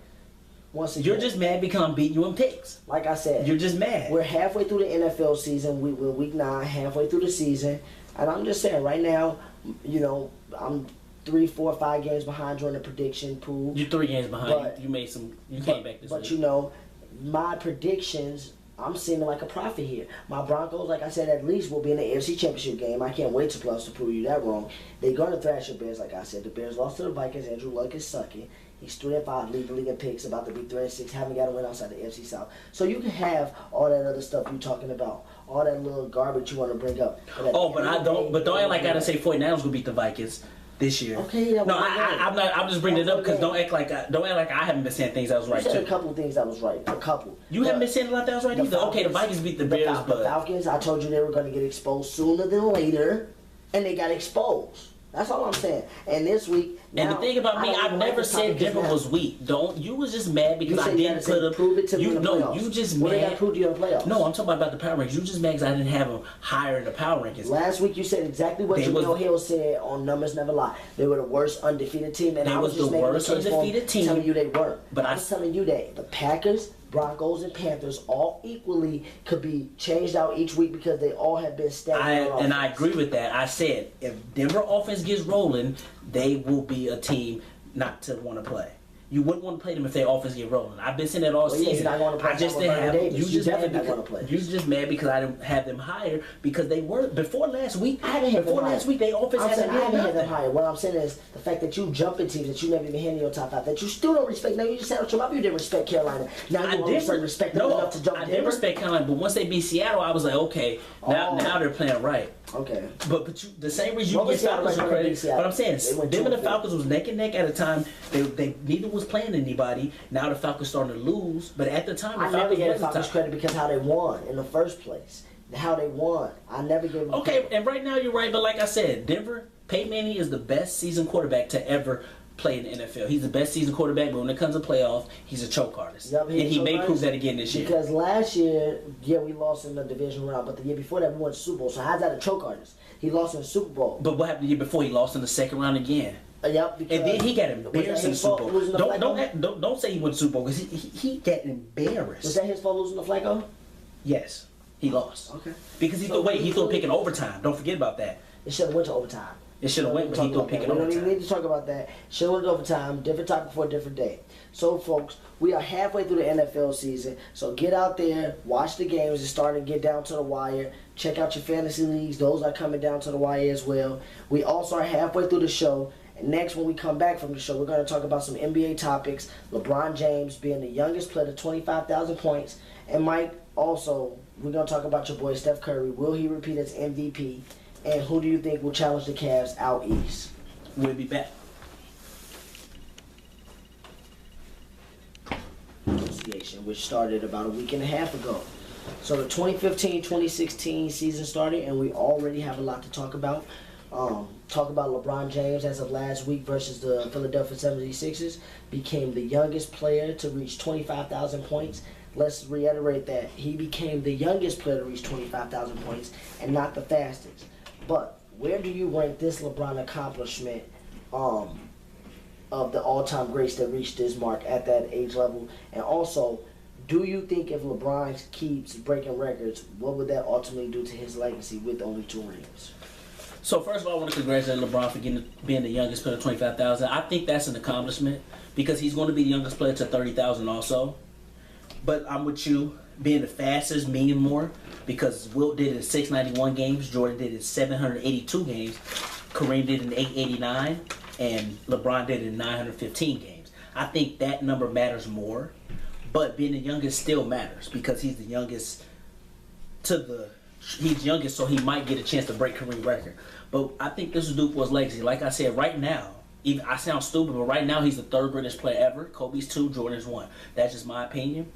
[SPEAKER 1] Once again,
[SPEAKER 2] You're just mad because I'm beating you in picks.
[SPEAKER 1] like I said,
[SPEAKER 2] You're just mad.
[SPEAKER 1] we're halfway through the NFL season. We're week 9, halfway through the season. And I'm just saying, right now, I'm 3, 4, 5 games behind you in the prediction pool.
[SPEAKER 2] You're 3 games behind.
[SPEAKER 1] But-
[SPEAKER 2] you made some. You came back this
[SPEAKER 1] But
[SPEAKER 2] week.
[SPEAKER 1] my predictions, I'm seeming like a prophet here. My Broncos, like I said, at least will be in the AFC Championship game. I can't wait to plus to prove you that wrong. They're going to thrash the Bears, like I said. The Bears lost to the Vikings. Andrew Luck is sucking. He's 3-5, leading the league in picks, about to be 3-6, haven't got a win outside the AFC South. So you can have all that other stuff you're talking about, all that little garbage you want to bring up.
[SPEAKER 2] But I don't. But don't act like I gotta say 49ers gonna beat the Vikings this year.
[SPEAKER 1] Okay, that
[SPEAKER 2] No,
[SPEAKER 1] was right.
[SPEAKER 2] I'm not. I'm just bringing it up because
[SPEAKER 1] Okay.
[SPEAKER 2] don't act like I haven't been saying things that was right
[SPEAKER 1] You said
[SPEAKER 2] too.
[SPEAKER 1] a couple of things that was right. A couple.
[SPEAKER 2] You haven't been saying a lot that was right either. Okay, the Vikings beat the Bears,
[SPEAKER 1] The
[SPEAKER 2] but
[SPEAKER 1] Falcons, I told you they were going to get exposed sooner than later, and they got exposed. That's all I'm saying. And this week,
[SPEAKER 2] and the
[SPEAKER 1] now,
[SPEAKER 2] thing about
[SPEAKER 1] I
[SPEAKER 2] me,
[SPEAKER 1] don't
[SPEAKER 2] I
[SPEAKER 1] even
[SPEAKER 2] never
[SPEAKER 1] like the
[SPEAKER 2] said
[SPEAKER 1] topic
[SPEAKER 2] Denver
[SPEAKER 1] now.
[SPEAKER 2] was weak. Don't you was just mad because
[SPEAKER 1] You
[SPEAKER 2] I
[SPEAKER 1] said you
[SPEAKER 2] didn't
[SPEAKER 1] gotta say,
[SPEAKER 2] put up.
[SPEAKER 1] prove it to me in the playoffs.
[SPEAKER 2] You just
[SPEAKER 1] What did
[SPEAKER 2] mad.
[SPEAKER 1] that prove to you in the playoffs?
[SPEAKER 2] No, I'm talking about the power rankings. You just mad because I didn't have them higher in the power rankings.
[SPEAKER 1] Last week you said exactly what
[SPEAKER 2] They was-
[SPEAKER 1] Jamil Hill said on Numbers Never Lie. They were the worst undefeated team, and
[SPEAKER 2] They
[SPEAKER 1] I was
[SPEAKER 2] was
[SPEAKER 1] just
[SPEAKER 2] the
[SPEAKER 1] making
[SPEAKER 2] worst
[SPEAKER 1] the case for them,
[SPEAKER 2] undefeated team,
[SPEAKER 1] telling you they weren't.
[SPEAKER 2] but
[SPEAKER 1] I was telling you that the Packers, Broncos, and Panthers all equally could be changed out each week because they all have been stagnant.
[SPEAKER 2] And I agree with that. I said if Denver offense gets rolling, they will be a team not to want to play. You wouldn't want to play them if their offense get rolling. I've been saying that all
[SPEAKER 1] Well, yeah,
[SPEAKER 2] season.
[SPEAKER 1] you're not gonna play
[SPEAKER 2] I just
[SPEAKER 1] with
[SPEAKER 2] didn't
[SPEAKER 1] Vernon
[SPEAKER 2] have
[SPEAKER 1] Davis.
[SPEAKER 2] you.
[SPEAKER 1] You
[SPEAKER 2] Just mad
[SPEAKER 1] definitely not
[SPEAKER 2] because
[SPEAKER 1] gonna play.
[SPEAKER 2] you just mad because I didn't have them higher because they were before last week.
[SPEAKER 1] I haven't had them
[SPEAKER 2] Before
[SPEAKER 1] higher.
[SPEAKER 2] last week, they offense
[SPEAKER 1] I'm saying
[SPEAKER 2] hasn't
[SPEAKER 1] I haven't had them
[SPEAKER 2] nothing.
[SPEAKER 1] higher. What I'm saying is the fact that you jumping teams that you never even had in your top 5 that you still don't respect. Now you just said out your mouth you didn't respect Carolina. Now you all of a sudden respect them enough to jump
[SPEAKER 2] I did
[SPEAKER 1] Denver.
[SPEAKER 2] respect Carolina, but once they beat Seattle, I was like, okay, now they're playing right.
[SPEAKER 1] Okay.
[SPEAKER 2] But you, the same reason you
[SPEAKER 1] What
[SPEAKER 2] get
[SPEAKER 1] was Seattle
[SPEAKER 2] Falcons
[SPEAKER 1] like when they beat
[SPEAKER 2] credit.
[SPEAKER 1] Seattle?
[SPEAKER 2] But I'm saying,
[SPEAKER 1] They went
[SPEAKER 2] them and the
[SPEAKER 1] 2-3.
[SPEAKER 2] Falcons was neck and neck at a time. They neither was playing anybody. Now the Falcons starting to lose, but at the time the
[SPEAKER 1] I never
[SPEAKER 2] Falcons
[SPEAKER 1] gave the
[SPEAKER 2] was the
[SPEAKER 1] Falcons
[SPEAKER 2] top.
[SPEAKER 1] credit because how they won in the first place. How they won. I never gave them
[SPEAKER 2] Okay,
[SPEAKER 1] credit.
[SPEAKER 2] and right now you're right, but like I said, Denver, Peyton Manning is the best season quarterback to ever play in the NFL. He's the best season quarterback, but when it comes to playoffs, he's a choke artist.
[SPEAKER 1] Yep,
[SPEAKER 2] and he may prove that again this year.
[SPEAKER 1] Because last year, yeah, we lost in the division round, but the year before that, we won the Super Bowl. So how's that a choke artist? He lost in the Super Bowl.
[SPEAKER 2] But what happened the year before? He lost in the second round again.
[SPEAKER 1] Yep, because
[SPEAKER 2] And then he got
[SPEAKER 1] was that
[SPEAKER 2] embarrassed in the
[SPEAKER 1] his
[SPEAKER 2] Super
[SPEAKER 1] fault
[SPEAKER 2] Bowl.
[SPEAKER 1] losing to Flacco?
[SPEAKER 2] Don't say he went to the Super Bowl because he got
[SPEAKER 1] Was
[SPEAKER 2] embarrassed.
[SPEAKER 1] that his fault losing to Flacco?
[SPEAKER 2] Yes, he lost.
[SPEAKER 1] Okay.
[SPEAKER 2] Because he threw a pick in overtime. Don't forget about that.
[SPEAKER 1] It should have went to overtime.
[SPEAKER 2] It should have went, but he threw a pick in
[SPEAKER 1] We don't even
[SPEAKER 2] overtime.
[SPEAKER 1] need to talk about that. Should have went to overtime. Different topic for a different day. So, folks, we are halfway through the NFL season. So get out there, watch the games. It's starting to get down to the wire. Check out your fantasy leagues. Those are coming down to the wire as well. We also are halfway through the show. And next, when we come back from the show, we're going to talk about some NBA topics. LeBron James being the youngest player to 25,000 points. And Mike, also, we're going to talk about your boy Steph Curry. Will he repeat as MVP? And who do you think will challenge the Cavs out east?
[SPEAKER 2] We'll be back.
[SPEAKER 1] Association, which started about a week and a half ago. So the 2015-2016 season started, and we already have a lot to talk about. Talk about LeBron James as of last week versus the Philadelphia 76ers. Became the youngest player to reach 25,000 points. Let's reiterate that. He became the youngest player to reach 25,000 points and not the fastest. But where do you rank this LeBron accomplishment of the all-time greats that reached this mark at that age level? And also, do you think if LeBron keeps breaking records, what would that ultimately do to his legacy with only 2 rings?
[SPEAKER 2] So first of all, I want to congratulate LeBron for being the youngest player to 25,000. I think that's an accomplishment because he's going to be the youngest player to 30,000 also. But I'm with you. Being the fastest mean more because Wilt did it in 691 games, Jordan did it in 782 games, Kareem did it in 889, and LeBron did it in 915 games. I think that number matters more, but being the youngest still matters because he's the youngest he's youngest, so he might get a chance to break Kareem's record. But I think this is due for his legacy. Like I said, right now, even I sound stupid, but right now he's the 3rd greatest player ever. Kobe's 2, Jordan's 1. That's just my opinion.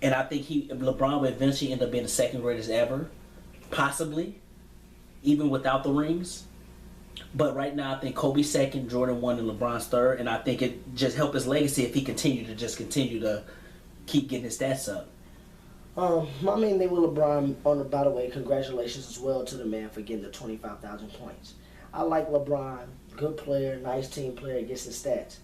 [SPEAKER 2] And I think LeBron will eventually end up being the 2nd greatest ever, possibly, even without the rings. But right now, I think Kobe's 2nd, Jordan 1, and LeBron's 3rd. And I think it just help his legacy if he continue to keep getting his stats up.
[SPEAKER 1] My main thing with LeBron, by the way, congratulations as well to the man for getting the 25,000 points. I like LeBron, good player, nice team player, gets the stats.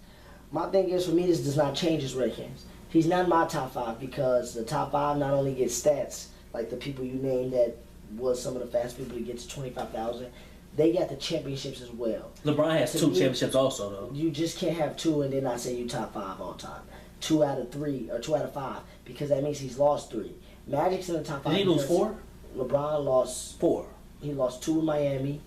[SPEAKER 1] My thing is, for me, this does not change his rankings. He's not in my top 5 because the top 5 not only get stats, like the people you named that was some of the fast people to get to 25,000, they got the championships as well.
[SPEAKER 2] LeBron has 2 championships also, though.
[SPEAKER 1] You just can't have 2 and then not say you top 5 all time. 2 out of 3 or 2 out of 5 because that means he's lost 3. Magic's in the top 5.
[SPEAKER 2] Did he lose 4?
[SPEAKER 1] LeBron lost
[SPEAKER 2] 4.
[SPEAKER 1] He lost 2 in Miami.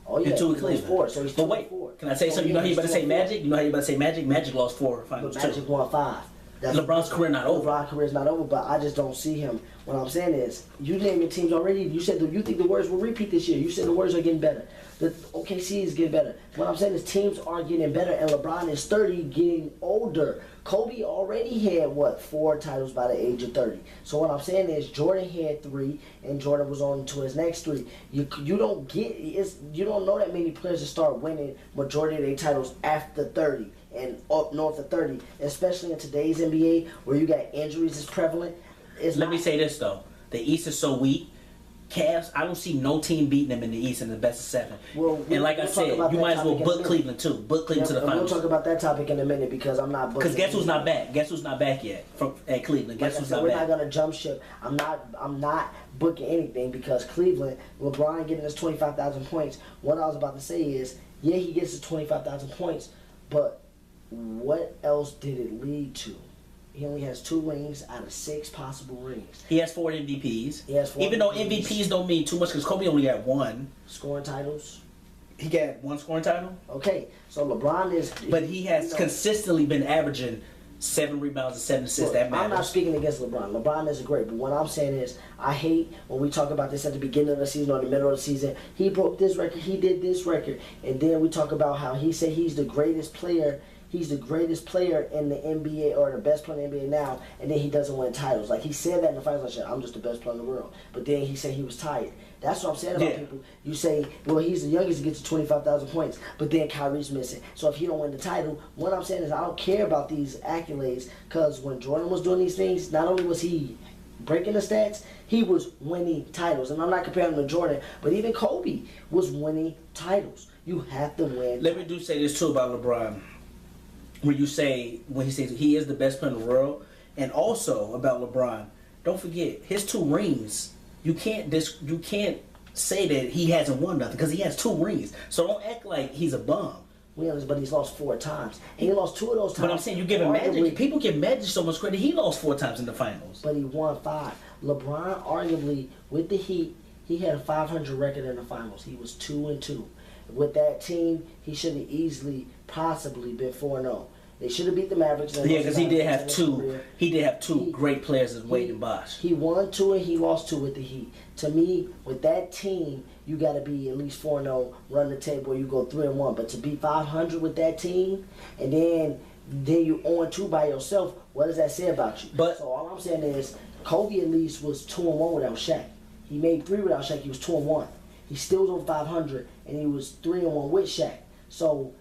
[SPEAKER 1] Oh yeah,
[SPEAKER 2] and 2 in
[SPEAKER 1] he
[SPEAKER 2] Cleveland.
[SPEAKER 1] lost 4. So he's 2
[SPEAKER 2] but wait,
[SPEAKER 1] 4.
[SPEAKER 2] Can I say something? You know how you about to say Magic? You know how you about to say Magic? Magic lost 4 finals
[SPEAKER 1] But Magic won 5.
[SPEAKER 2] LeBron's career not over.
[SPEAKER 1] LeBron's career is not over, but I just don't see him. What I'm saying is, you naming teams already. You said you think the Warriors will repeat this year. You said the Warriors are getting better. The OKC is getting better. What I'm saying is teams are getting better, and LeBron is 30, getting older. Kobe already had, 4 titles by the age of 30. So what I'm saying is Jordan had 3, and Jordan was on to his next 3. You don't know that many players that start winning majority of their titles after 30 and up north of 30, especially in today's NBA where you got injuries is prevalent.
[SPEAKER 2] Let me say this, though. The East is so weak. Cavs, I don't see no team beating them in the East in the best of 7. And like I said, you might as well book Cleveland, too. Book Cleveland to the finals.
[SPEAKER 1] We'll talk about that topic in a minute because I'm not booking.
[SPEAKER 2] Because guess who's not back? Guess who's not back yet at Cleveland? Guess who's not back?
[SPEAKER 1] We're not going to jump ship. I'm not booking anything because Cleveland, LeBron getting his 25,000 points. What I was about to say is, yeah, he gets his 25,000 points, but what else did it lead to? He only has 2 rings out of 6 possible rings.
[SPEAKER 2] He has 4 MVPs.
[SPEAKER 1] He has 4
[SPEAKER 2] Even though MVPs don't mean too much because Kobe only got 1.
[SPEAKER 1] Scoring titles.
[SPEAKER 2] He got 1 scoring title.
[SPEAKER 1] Okay, so LeBron is...
[SPEAKER 2] But he has consistently been averaging 7 rebounds and 7 assists. That matters.
[SPEAKER 1] I'm not speaking against LeBron. LeBron is great, but what I'm saying is I hate when we talk about this at the beginning of the season or the middle of the season. He broke this record. He did this record. And then we talk about how he said he's the greatest player. He's the greatest player in the NBA or the best player in the NBA now, and then he doesn't win titles. Like he said that in the finals, like, I'm just the best player in the world. But then he said he was tired. That's what I'm saying about people. You say, well, he's the youngest to get to 25,000 points, but then Kyrie's missing. So if he don't win the title, what I'm saying is I don't care about these accolades because when Jordan was doing these things, not only was he breaking the stats, he was winning titles. And I'm not comparing him to Jordan, but even Kobe was winning titles. You have to win.
[SPEAKER 2] Let me say this too about LeBron. When he says he is the best player in the world, and also about LeBron, don't forget his 2 rings. You can't say that he hasn't won nothing because he has 2 rings. So don't act like he's a bum.
[SPEAKER 1] But he's lost 4 times, and he lost 2 of those times.
[SPEAKER 2] But I'm saying you give him Magic. People give Magic so much credit. He lost 4 times in the finals.
[SPEAKER 1] But he won 5. LeBron, arguably with the Heat, he had a 500 record in the finals. He was 2-2. with that team, he should have easily, possibly been 4-0. They should have beat the Mavericks.
[SPEAKER 2] Yeah, because he did have two. He did have two great players as Wade and Bosh.
[SPEAKER 1] He won 2 and he lost 2 with the Heat. To me, with that team, you got to be at least 4-0, run the table, or you go 3-1. But to be 500 with that team, and then you on 2 by yourself, what does that say about you?
[SPEAKER 2] But
[SPEAKER 1] so all I'm saying is, Kobe at least was 2-1 without Shaq. He made 3 without Shaq. He was 2-1. He still was over 500, and he was 3-1 with Shaq. So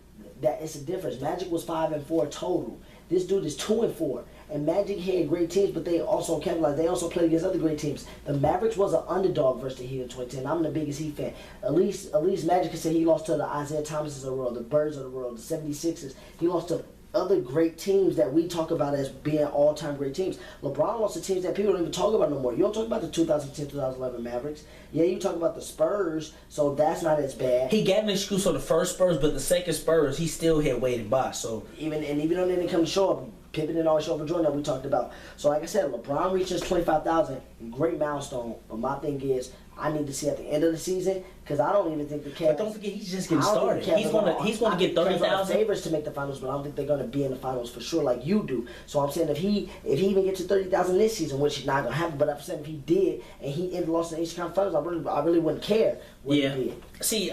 [SPEAKER 1] that it's a difference. Magic was 5-4 total. This dude is 2-4. And Magic had great teams, but they also capitalized. They also played against other great teams. The Mavericks was an underdog versus the Heat in 2010. I'm the biggest Heat fan. At least Magic can say he lost to the Isaiah Thomases of the world, the Birds of the world, the 76ers. He lost to other great teams that we talk about as being all-time great teams. LeBron lost to teams that people don't even talk about no more. You don't talk about the 2010-2011 Mavericks. Yeah, you talk about the Spurs, so that's not as bad.
[SPEAKER 2] He got an excuse for the first Spurs, but the second Spurs, he still had Wade and Bosh. So
[SPEAKER 1] even though they didn't come to show up, Pippen didn't always show up for Jordan that we talked about. So like I said, LeBron reaches 25,000, great milestone. But my thing is, I need to see at the end of the season, because I don't even think the Cavs.
[SPEAKER 2] But don't forget, he's just getting started. He's going to get 30,000
[SPEAKER 1] favorites to make the finals, but I don't think they're going to be in the finals for sure, like you do. So I'm saying if he even gets to 30,000 this season, which is not going to happen, but I'm saying if he did and he ended lost in the Eastern Conference Finals, I really wouldn't care what he did.
[SPEAKER 2] See,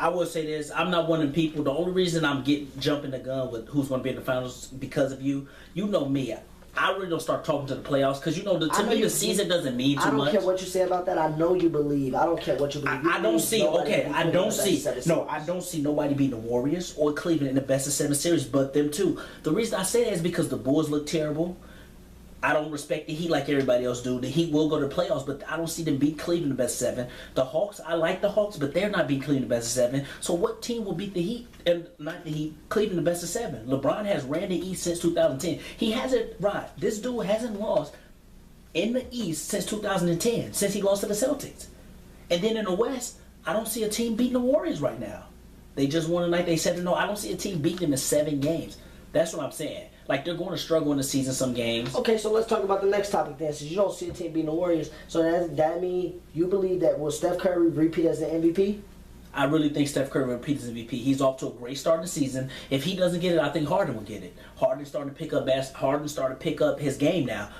[SPEAKER 2] I will say this: I'm not one of the people. The only reason I'm jumping the gun with who's going to be in the finals because of you. You know me. I really don't start talking to the playoffs because to me the season doesn't mean too much.
[SPEAKER 1] I don't care what you say about that. I know you believe. I don't care what you believe.
[SPEAKER 2] I don't see. Okay, I don't see. No, I don't see nobody beating the Warriors or Cleveland in the best of 7 series, but them two. The reason I say that is because the Bulls look terrible. I don't respect the Heat like everybody else do. The Heat will go to the playoffs, but I don't see them beat Cleveland in the best of 7. The Hawks, I like the Hawks, but they're not beating Cleveland in the best of 7. So what team will beat the Heat and not the Heat? Cleveland in the best of 7. LeBron has ran the East since 2010. He hasn't. Right, this dude hasn't lost in the East since 2010, since he lost to the Celtics. And then in the West, I don't see a team beating the Warriors right now. They just won tonight. They 7-0. I don't see a team beating them in 7 games. That's what I'm saying. Like, they're going to struggle in the season some games.
[SPEAKER 1] Okay, so let's talk about the next topic then. Since you don't see a team beating the Warriors, so that mean you believe that will Steph Curry repeat as the MVP?
[SPEAKER 2] I really think Steph Curry will repeat as MVP. He's off to a great start in the season. If he doesn't get it, I think Harden will get it. Harden's starting to pick up his game now.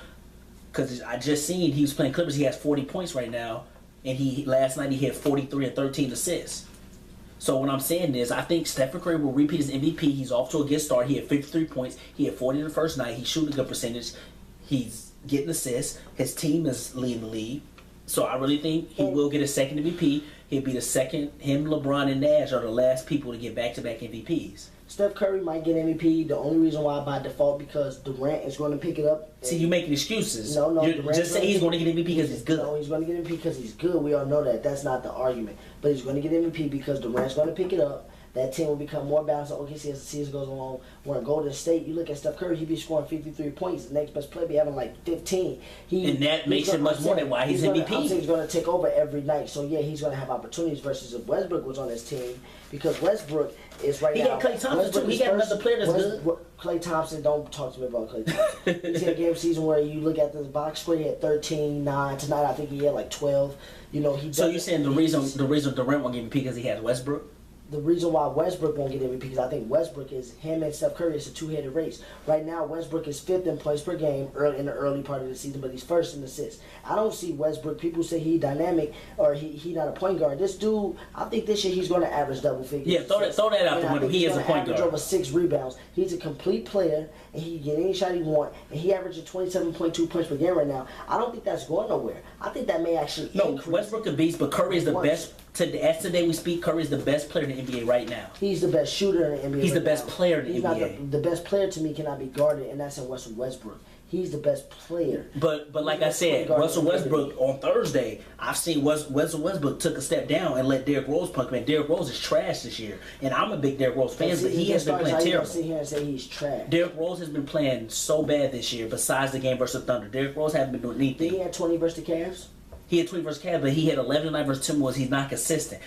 [SPEAKER 2] Because I just seen he was playing Clippers. He has 40 points right now. And last night he had 43 and 13 assists. So what I'm saying is, I think Stephen Curry will repeat his MVP. He's off to a good start. He had 53 points. He had 40 in the first night. He's shooting a good percentage. He's getting assists. His team is leading the league. So I really think he will get a second MVP. He'll be the second. Him, LeBron, and Nash are the last people to get back-to-back MVPs.
[SPEAKER 1] Steph Curry might get MVP. The only reason why by default because Durant is going to pick it up.
[SPEAKER 2] See, you making excuses.
[SPEAKER 1] No.
[SPEAKER 2] Just say he's going to get MVP because he's good.
[SPEAKER 1] No, he's going to get MVP because he's good. We all know that. That's not the argument. But he's going to get MVP because Durant's going to pick it up. That team will become more balanced. OKC as the season goes along. When Golden State, you look at Steph Curry, he be scoring 53 points. The next best player be having like 15.
[SPEAKER 2] And that makes it much more than why he's MVP.
[SPEAKER 1] I'm saying he's going to take over every night. So yeah, he's going to have opportunities versus if Westbrook was on his team because Westbrook is right now.
[SPEAKER 2] He got Klay Thompson too. He got another player that's good.
[SPEAKER 1] Klay Thompson, don't talk to me about Klay Thompson. He's had a game season where you look at the box score, he had 13, 9. Tonight I think he had like 12. You know, he.
[SPEAKER 2] So you're saying the reason Durant won't get MVP because he has Westbrook?
[SPEAKER 1] The reason why Westbrook won't get MVP because I think Westbrook is him and Steph Curry is a two-headed race. Right now, Westbrook is 5th in points per game in the early part of the season, but he's 1st in assists. I don't see Westbrook. People say he dynamic or he not a point guard. This dude, I think this year he's going to average double figures.
[SPEAKER 2] Yeah, throw that out the window. He is a point guard.
[SPEAKER 1] Over 6 rebounds. He's a complete player, and he can get any shot he wants. And he averages 27.2 points per game right now. I don't think that's going nowhere. I think that may actually increase.
[SPEAKER 2] Westbrook can beast, but Curry is the best. As today we speak, Curry is the best player in the NBA right now.
[SPEAKER 1] He's the best shooter in the NBA.
[SPEAKER 2] He's the best player in the NBA.
[SPEAKER 1] The best player to me cannot be guarded, and that's in Russell Westbrook. He's the best player.
[SPEAKER 2] But like I said, Russell Westbrook on Thursday, I've seen Russell Westbrook took a step down and let Derrick Rose punk him. And Derrick Rose is trash this year, and I'm a big Derrick Rose fan, but he has been playing terrible.
[SPEAKER 1] Sit here and say he's trash.
[SPEAKER 2] Derrick Rose has been playing so bad this year. Besides the game versus Thunder, Derrick Rose hasn't been doing anything.
[SPEAKER 1] He had 20 versus the Cavs.
[SPEAKER 2] He had 20 versus Cavs, but he had 11 tonight versus Timberwolves. He's not consistent.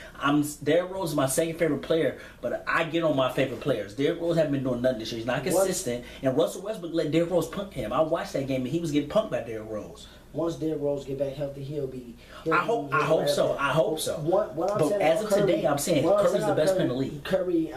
[SPEAKER 2] Derrick Rose is my second favorite player, but I get on my favorite players. Derrick Rose hasn't been doing nothing this year. He's not consistent. And Russell Westbrook let Derrick Rose punk him. I watched that game, and he was getting punked by Derrick Rose.
[SPEAKER 1] Once Derrick Rose get back healthy, he'll be.
[SPEAKER 2] I hope so. I hope so.
[SPEAKER 1] What I'm
[SPEAKER 2] but
[SPEAKER 1] saying
[SPEAKER 2] as of
[SPEAKER 1] Curry,
[SPEAKER 2] today, I'm saying Curry's the best player in the league.
[SPEAKER 1] Curry,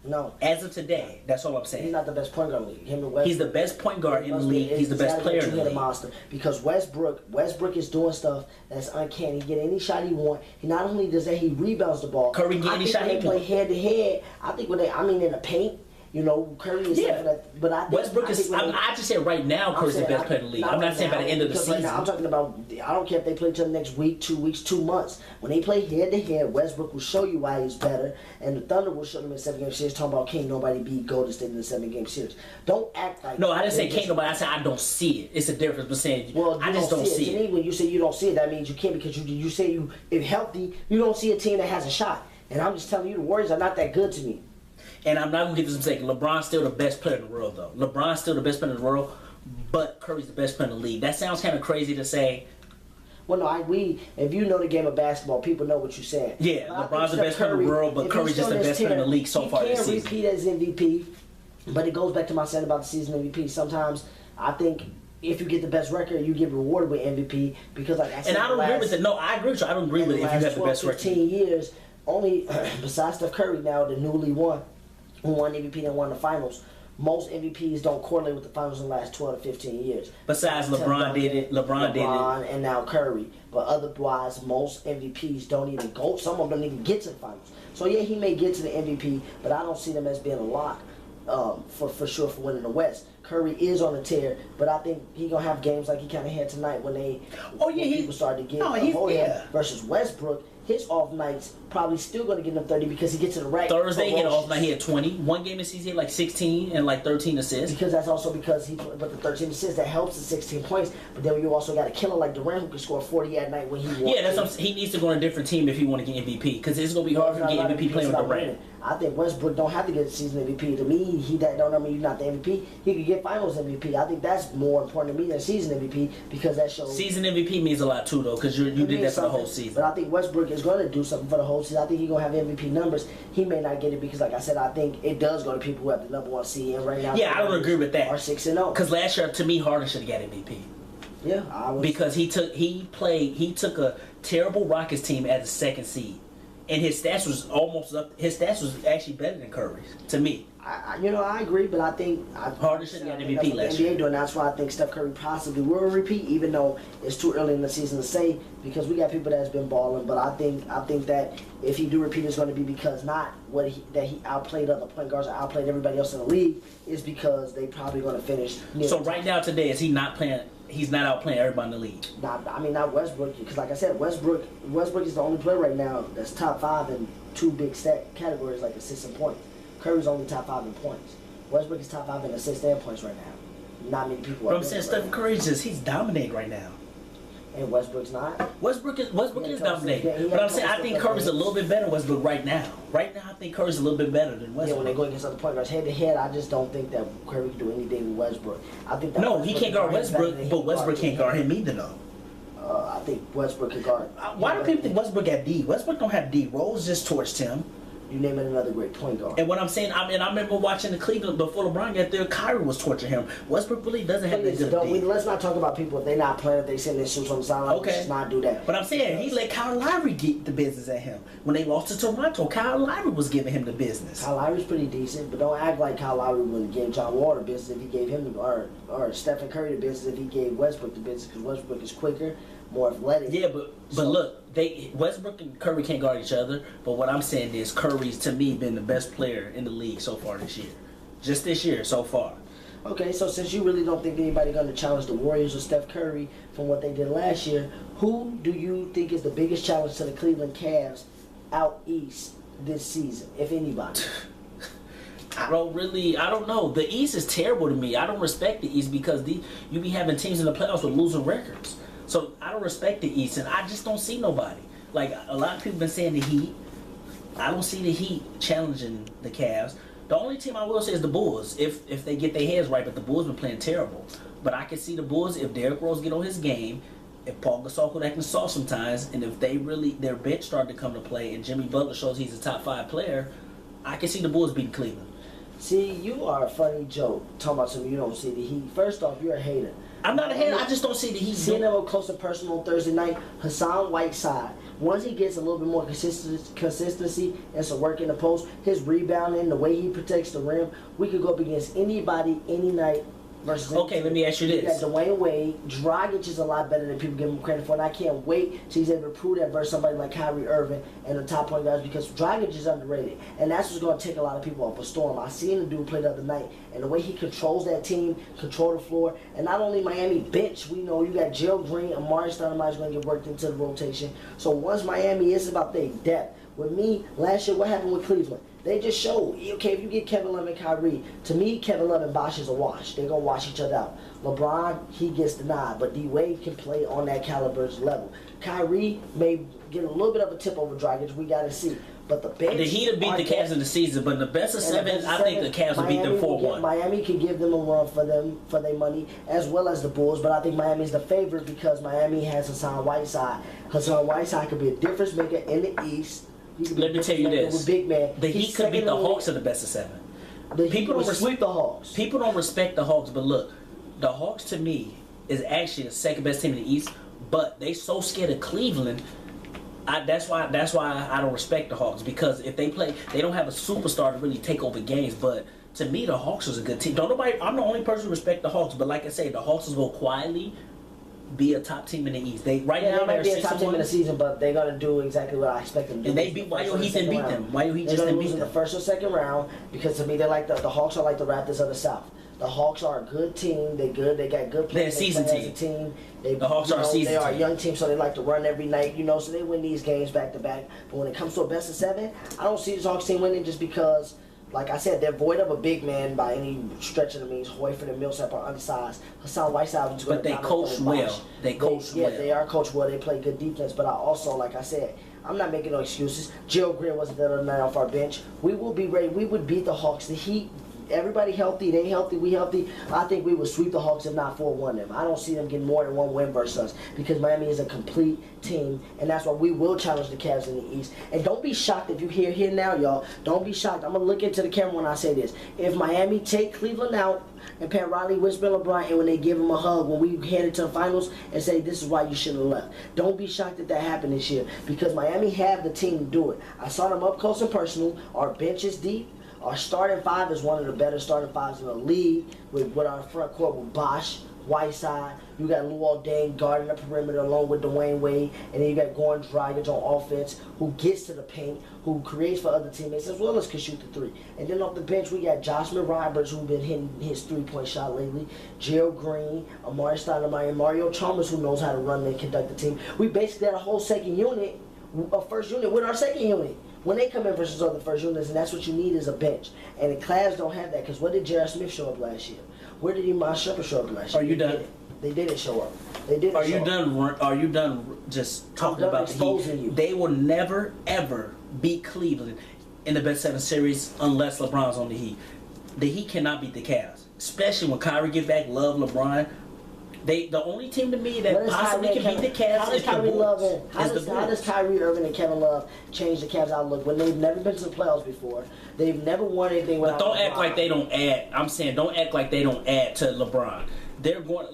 [SPEAKER 1] no.
[SPEAKER 2] As of today, that's all I'm saying.
[SPEAKER 1] He's not the best point guard in the league. Him and Westbrook.
[SPEAKER 2] He's the best point guard in the league. He's the best player in the league.
[SPEAKER 1] Monster because Westbrook is doing stuff that's uncanny. He get any shot he want. He not only does that, he rebounds the ball.
[SPEAKER 2] Curry get any shot he want.
[SPEAKER 1] They play head to head. I think in the paint. You know, Curry is that, but I think
[SPEAKER 2] Westbrook is. I just said right now, Curry's the best player in the league. I'm not saying by the end of the season.
[SPEAKER 1] Right now, I'm talking about. I don't care if they play till the next week, 2 weeks, 2 months. When they play head to head, Westbrook will show you why he's better, and the Thunder will show them in a 7-game series. Talking about can't nobody beat Golden State in the 7-game series. Don't act like.
[SPEAKER 2] No, I didn't say can't nobody. I said I don't see it. It's a difference between saying I just don't see it.
[SPEAKER 1] To me, when you say you don't see it, that means you can't because you say if healthy, you don't see a team that has a shot. And I'm just telling you, the Warriors are not that good to me.
[SPEAKER 2] And I'm not going to get this mistake. LeBron's still the best player in the world, though. LeBron's still the best player in the world, but Curry's the best player in the league. That sounds kind of crazy to say.
[SPEAKER 1] Well, no, if you know the game of basketball, people know what you're saying.
[SPEAKER 2] Yeah, LeBron's the best player in the world, but Curry's just the best player in the league so far this season.
[SPEAKER 1] He can't repeat as MVP, but it goes back to my saying about the season MVP. Sometimes I think if you get the best record, you get rewarded with MVP because, like I said,
[SPEAKER 2] and I don't agree with it. No, I agree with you. I don't agree with it if you have the best record.
[SPEAKER 1] 15 years, only besides Steph Curry now, the newly won MVP and won the finals. Most MVPs don't correlate with the finals in the last 12 to 15 years.
[SPEAKER 2] Besides LeBron did it. LeBron did it.
[SPEAKER 1] And now Curry. But otherwise, most MVPs don't even go. Some of them don't even get to the finals. So, yeah, he may get to the MVP, but I don't see them as being a lock for sure for winning the West. Curry is on a tear, but I think he's going to have games like he kind of had tonight when people started to get versus Westbrook. His off nights probably still going to get him 30 because he gets to the rack.
[SPEAKER 2] Thursday, he had off night. He had 20. One game this season, he had like 16 and like 13 assists.
[SPEAKER 1] Because that's also because but the 13 assists, that helps the 16 points. But then you also got a killer like Durant who can score 40 at night when he wants.
[SPEAKER 2] Yeah, that's what he needs to go on a different team if he want to get MVP. Because it's going to be hard for him to get MVP playing with Durant.
[SPEAKER 1] I think Westbrook don't have to get season MVP. To me, don't mean he's not the MVP. He could get Finals MVP. I think that's more important to me than season MVP because that shows.
[SPEAKER 2] Season MVP means a lot too, though, because you did that for the whole season.
[SPEAKER 1] But I think Westbrook is going to do something for the whole season. I think he's going to have MVP numbers. He may not get it because, like I said, I think it does go to people who have the number 1 seed. And right now,
[SPEAKER 2] yeah, I don't agree with that.
[SPEAKER 1] Are 6-0.
[SPEAKER 2] Because last year, to me, Harden should have got MVP.
[SPEAKER 1] Yeah,
[SPEAKER 2] because he took a terrible Rockets team as a second seed. And his stats was almost up. His stats was actually better than Curry's to me.
[SPEAKER 1] I agree, but I think
[SPEAKER 2] Harden should have got MVP last year.
[SPEAKER 1] NBA doing that's why I think Steph Curry possibly will repeat, even though it's too early in the season to say because we got people that's been balling. But I think that if he do repeat, it's going to be because not that he outplayed other point guards or outplayed everybody else in the league. Is because they probably going to finish.
[SPEAKER 2] So right now today, is he not playing? He's not outplaying everybody in the league.
[SPEAKER 1] Not Westbrook, because like I said, Westbrook is the only player right now that's top 5 in 2 big stat categories like assists and points. Curry's only top 5 in points. Westbrook is top 5 in assists and points right now. Not many people.
[SPEAKER 2] But I'm saying Stephen Curry's he's dominating right now.
[SPEAKER 1] And Westbrook's not.
[SPEAKER 2] Westbrook is dominating. But I'm saying I think Curry's a little bit better than Westbrook right now. Right now, I think Curry's a little bit better than Westbrook.
[SPEAKER 1] Yeah, when they go against other point guards head to head, I just don't think that Curry can do anything with Westbrook. I think that
[SPEAKER 2] no, he can't guard Westbrook, but Westbrook can't guard him either, though.
[SPEAKER 1] I think Westbrook can guard.
[SPEAKER 2] Why do people think Westbrook have D? Westbrook don't have D. Rose just torched him.
[SPEAKER 1] You name it another great point guard.
[SPEAKER 2] And what I'm saying, I remember watching the Cleveland before LeBron got there. Kyrie was torturing him. Westbrook really doesn't have that good D.
[SPEAKER 1] Let's not talk about people if they're not playing. If they send their suits on the sideline,
[SPEAKER 2] okay.
[SPEAKER 1] Let's not do that.
[SPEAKER 2] But I'm saying he let Kyle Lowry get the business at him when they lost to Toronto. Kyle Lowry was giving him the business.
[SPEAKER 1] Kyle Lowry's pretty decent, but don't act like Kyle Lowry wouldn't give John Wall the business if he gave him or Stephen Curry the business if he gave Westbrook the business because Westbrook is quicker, more athletic.
[SPEAKER 2] Yeah, but look, Westbrook and Curry can't guard each other. But what I'm saying is Curry's to me been the best player in the league so far this year, just this year so far.
[SPEAKER 1] Okay, so since you really don't think anybody going to challenge the Warriors or Steph Curry from what they did last year, who do you think is the biggest challenge to the Cleveland Cavs out east this season, if anybody?
[SPEAKER 2] I don't know. The East is terrible to me. I don't respect the East because you be having teams in the playoffs with losing records. So I don't respect the East, and I just don't see nobody. Like a lot of people been saying the Heat. I don't see the Heat challenging the Cavs. The only team I will say is the Bulls, if they get their heads right. But the Bulls been playing terrible. But I can see the Bulls if Derrick Rose get on his game, if Paul Gasol could act soft sometimes, and if their bench started to come to play, and Jimmy Butler shows he's a top 5 player, I can see the Bulls beating Cleveland.
[SPEAKER 1] See, you are a funny joke talking about something you don't see the Heat. First off, you're a hater.
[SPEAKER 2] I'm not a hater. I just don't see the Heat.
[SPEAKER 1] Seeing them up close and personal on Thursday night, Hassan Whiteside. Once he gets a little bit more consistency and some work in the post, his rebounding, the way he protects the rim, we could go up against anybody, any night. Versus
[SPEAKER 2] okay, let me ask you this.
[SPEAKER 1] You got Dwayne Wade. Dragic is a lot better than people give him credit for, and I can't wait till he's able to prove that versus somebody like Kyrie Irving and the top point guys, because Dragic is underrated, and that's what's going to take a lot of people off a storm. I seen the dude play the other night, and the way he controls that team, control the floor, and not only Miami bench, we know you got Jill Green, Amari Stoudemire is going to get worked into the rotation. So once Miami, is about their depth. With me, last year, what happened with Cleveland? They just showed, okay, if you get Kevin Love and Kyrie, to me, Kevin Love and Bosh is a wash. They're going to wash each other out. LeBron, he gets the nod, but D-Wade can play on that caliber's level. Kyrie may get a little bit of a tip over Dragic. We got to see. But the bench...
[SPEAKER 2] The Heat will beat the Cavs in the season, but in the best of seven, I think the Cavs will beat them 4-1.
[SPEAKER 1] Miami can give them a run for their money, as well as the Bulls, but I think Miami's the favorite because Miami has Hassan Whiteside. Hassan Whiteside could be a difference maker in the East.
[SPEAKER 2] Let me tell you this:
[SPEAKER 1] big man.
[SPEAKER 2] The Heat could beat the Hawks in the best of seven.
[SPEAKER 1] People don't sweep the Hawks.
[SPEAKER 2] People don't respect the Hawks, but look, the Hawks to me is actually the second best team in the East. But they so scared of Cleveland. That's why I don't respect the Hawks, because if they play, they don't have a superstar to really take over games. But to me, the Hawks is a good team. I'm the only person who respect the Hawks, but like I say, the Hawks will quietly be a top team in the East. They
[SPEAKER 1] might be a top team in the season, but they're gonna do exactly what I expect them to do.
[SPEAKER 2] And they beat Why Heat didn't beat them. Why Heat just didn't beat them
[SPEAKER 1] in the first or second round, because to me they're like the Hawks are like the Raptors of the South. The Hawks are a good team. They're good. They got good players.
[SPEAKER 2] They're a season team.
[SPEAKER 1] As a team.
[SPEAKER 2] The Hawks are a season team.
[SPEAKER 1] They are a young team, so they like to run every night, so they win these games back to back. But when it comes to a best of seven, I don't see this Hawks team winning just because, like I said, they're void of a big man by any stretch of the means. Hoyford and Millsap are undersized. Hassan Whiteside is going to
[SPEAKER 2] But they coach well. They coach well.
[SPEAKER 1] Yeah, they are coached well. They play good defense. But I also, like I said, I'm not making no excuses. Jill Green wasn't there tonight off our bench. We will be ready. We would beat the Hawks. The Heat, everybody healthy. They healthy. We healthy. I think we would sweep the Hawks if not 4-1 them. I don't see them getting more than one win versus us, because Miami is a complete team, and that's why we will challenge the Cavs in the East. And don't be shocked if you hear here now, y'all. Don't be shocked. I'm gonna look into the camera when I say this. If Miami take Cleveland out and Pat Riley whisper LeBron, and when they give him a hug when we headed to the finals and say this is why you shouldn't have left. Don't be shocked that happened this year, because Miami have the team to do it. I saw them up close and personal. Our bench is deep. Our starting five is one of the better starting fives in the league, with our front court with Bosh, Whiteside. You got Luol Deng guarding the perimeter along with Dwayne Wade, and then you got Goran Dragic on offense, who gets to the paint, who creates for other teammates, as well as can shoot the three. And then off the bench, we got Joshua Roberts, who's been hitting his three-point shot lately, Jill Green, Amari Stoudemire, and Mario Chalmers, who knows how to run and conduct the team. We basically had a whole second unit, a first unit with our second unit. When they come in versus other first units, and that's what you need is a bench. And the Cavs don't have that, because what did J.R. Smith show up last year? Where did Iman Shumpert show up last year?
[SPEAKER 2] Are you done?
[SPEAKER 1] They didn't show up. They didn't.
[SPEAKER 2] Are you done just talking about the Heat? They will never ever beat Cleveland in the best seven series unless LeBron's on the Heat. The Heat cannot beat the Cavs, especially when Kyrie get back. Love LeBron. The only team to me that possibly can beat the Cavs is the Bulls. How does Kyrie Irving and Kevin Love change the Cavs' outlook when they've never been to the playoffs before? They've never won anything without LeBron. But don't act like they don't add. I'm saying don't act like they don't add to LeBron. They're going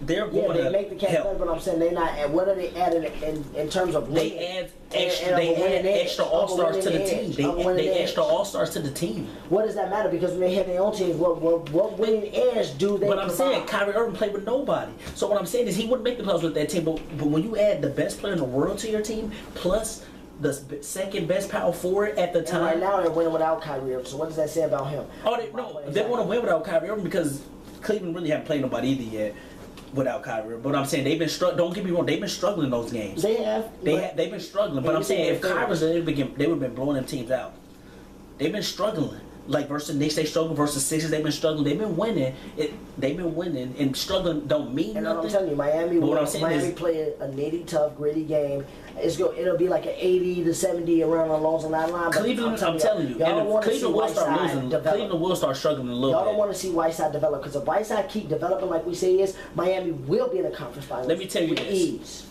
[SPEAKER 2] they
[SPEAKER 1] make the Cavs better, but I'm saying they're not. What are they adding in terms of winning?
[SPEAKER 2] They add extra all-stars to the team. They extra all-stars to the team.
[SPEAKER 1] What does that matter? Because when they have their own teams, what winning edge do they?
[SPEAKER 2] But I'm saying Kyrie Irving played with nobody. So what I'm saying is he wouldn't make the playoffs with that team. But when you add the best player in the world to your team, plus the second best power forward at the time.
[SPEAKER 1] And right now they're winning without Kyrie Irving. So what does that say about him?
[SPEAKER 2] They want to win without Kyrie Irving because Cleveland really haven't played nobody either yet without Kyrie. But I'm saying they've been struggling. Don't get me wrong, they've been struggling those games.
[SPEAKER 1] They have.
[SPEAKER 2] They've been struggling. But I'm saying if Kyrie was there, they would have been blowing them teams out. They've been struggling. Like versus Knicks, they struggle. Versus Sixers, they've been struggling. They've been winning. They've been winning, and struggling don't mean
[SPEAKER 1] and
[SPEAKER 2] nothing.
[SPEAKER 1] I'm telling you, Miami play a nitty, tough, gritty game. It'll be like an 80 to 70 around along that line.
[SPEAKER 2] Cleveland, I'm telling you, Cleveland will start losing. Cleveland will start struggling a little bit.
[SPEAKER 1] Y'all don't want to see Whiteside develop, because if Whiteside keep developing like we say he is, Miami will be in the conference finals.
[SPEAKER 2] Let me tell you this.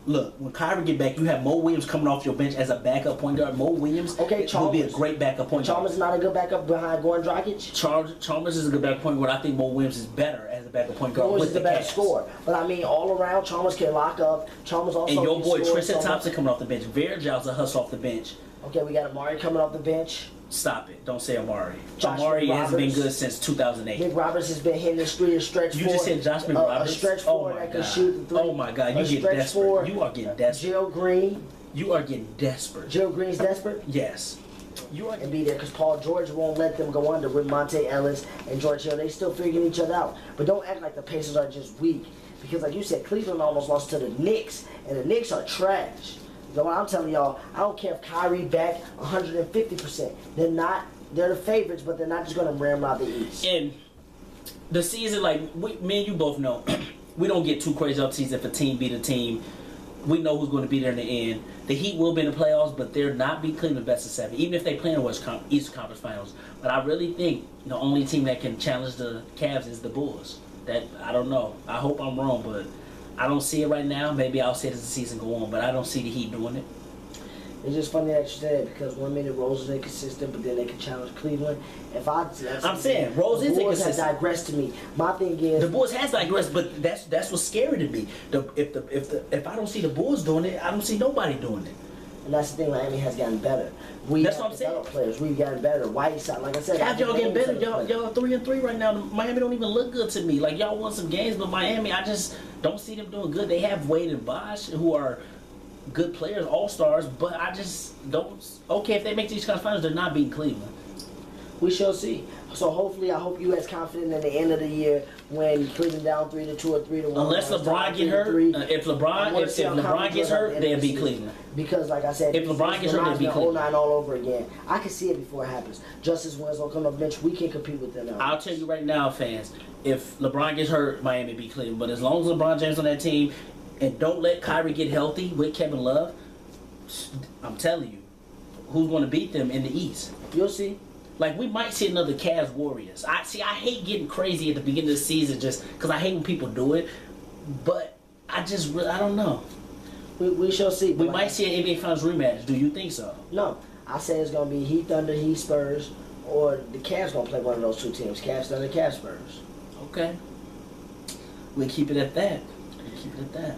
[SPEAKER 2] Look, when Kyrie get back, you have Mo Williams coming off your bench as a backup point guard. Mo Williams will be a great backup point guard.
[SPEAKER 1] Chalmers is not a good backup behind Goran Dragic?
[SPEAKER 2] Chalmers is a good backup point guard. I think Mo Williams is better as a backup point guard
[SPEAKER 1] Boys
[SPEAKER 2] with
[SPEAKER 1] is
[SPEAKER 2] the
[SPEAKER 1] the better
[SPEAKER 2] Cavs.
[SPEAKER 1] scorer. But I mean, all around, Chalmers can lock up. Chalmers also
[SPEAKER 2] And your
[SPEAKER 1] can
[SPEAKER 2] boy
[SPEAKER 1] score
[SPEAKER 2] Tristan
[SPEAKER 1] so
[SPEAKER 2] Thompson
[SPEAKER 1] much.
[SPEAKER 2] coming off the bench. Verjow's a hustle off the bench.
[SPEAKER 1] Okay, we got Amari coming off the bench.
[SPEAKER 2] Stop it. Don't say Amari.
[SPEAKER 1] Josh
[SPEAKER 2] Amari hasn't been
[SPEAKER 1] Roberts.
[SPEAKER 2] good since 2008.
[SPEAKER 1] Nick Roberts has been hitting the street, a stretch
[SPEAKER 2] You
[SPEAKER 1] forward.
[SPEAKER 2] just said Josh
[SPEAKER 1] A
[SPEAKER 2] Roberts?
[SPEAKER 1] stretch
[SPEAKER 2] Oh
[SPEAKER 1] forward
[SPEAKER 2] my
[SPEAKER 1] that can
[SPEAKER 2] God.
[SPEAKER 1] shoot the three.
[SPEAKER 2] Oh my God, you
[SPEAKER 1] A
[SPEAKER 2] get
[SPEAKER 1] stretch
[SPEAKER 2] desperate.
[SPEAKER 1] forward.
[SPEAKER 2] You are getting desperate.
[SPEAKER 1] Jill Green.
[SPEAKER 2] You are getting desperate.
[SPEAKER 1] Jill Green's desperate.
[SPEAKER 2] Yes. You are
[SPEAKER 1] And be there because Paul George won't let them go under with Monte Ellis and George Hill. They still figuring each other out. But don't act like the Pacers are just weak. Because like you said, Cleveland almost lost to the Knicks. And the Knicks are trash. You know what I'm telling y'all? I don't care if Kyrie back 150%. They're not. They're the favorites, but they're not just going to ramrod the East.
[SPEAKER 2] And the season, like, me and you both know, we don't get too crazy up season if a team beat a team. We know who's going to be there in the end. The Heat will be in the playoffs, but they're not beat Cleveland best of 7, even if they play in the Eastern Conference Finals. But I really think the only team that can challenge the Cavs is the Bulls. That I don't know. I hope I'm wrong, but I don't see it right now. Maybe I'll see it as the season go on, but I don't see the Heat doing it.
[SPEAKER 1] It's just funny that you said because 1 minute Rose is inconsistent, but then they can challenge Cleveland.
[SPEAKER 2] I'm saying Rose is
[SPEAKER 1] the Bulls have
[SPEAKER 2] inconsistent.
[SPEAKER 1] digressed to me. My thing is
[SPEAKER 2] The Bulls has digressed, but that's what's scary to me. If I don't see the Bulls doing it, I don't see nobody doing it.
[SPEAKER 1] and that's the thing. Miami has gotten better.
[SPEAKER 2] That's what I'm saying.
[SPEAKER 1] Players, we've gotten better. Whiteside, like I said,
[SPEAKER 2] Cavs, y'all getting better. Y'all
[SPEAKER 1] Y'all,
[SPEAKER 2] 3-3 right now. Miami don't even look good to me. Like y'all won some games, but Miami, I just don't see them doing good. They have Wade and Bosh, who are good players, all stars, but I just don't. Okay, if they make these finals, they're not beating Cleveland.
[SPEAKER 1] we shall see. So hopefully, I hope you as confident at the end of the year when Cleveland down 3-2 or 3-1.
[SPEAKER 2] Unless LeBron get hurt, if LeBron gets hurt, they'll beat Cleveland.
[SPEAKER 1] Because, like I said,
[SPEAKER 2] If LeBron gets hurt, they'll beat Cleveland.
[SPEAKER 1] 09 all over again. I can see it before it happens. Justice Winslow come off the bench. We can compete with them now.
[SPEAKER 2] I'll tell you right now, fans, if LeBron gets hurt, Miami beat Cleveland. But as long as LeBron James on that team, and don't let Kyrie get healthy with Kevin Love, I'm telling you, who's going to beat them in the East?
[SPEAKER 1] You'll see.
[SPEAKER 2] Like, we might see another Cavs Warriors. I hate getting crazy at the beginning of the season just because I hate when people do it. But I don't know.
[SPEAKER 1] We shall see.
[SPEAKER 2] We
[SPEAKER 1] But
[SPEAKER 2] might see an NBA Finals rematch. Do you think so?
[SPEAKER 1] No. I say it's going to be Heat Thunder, Heat Spurs, or the Cavs going to play one of those two teams. Cavs Thunder, Cavs Spurs.
[SPEAKER 2] Okay. We'll keep it at that.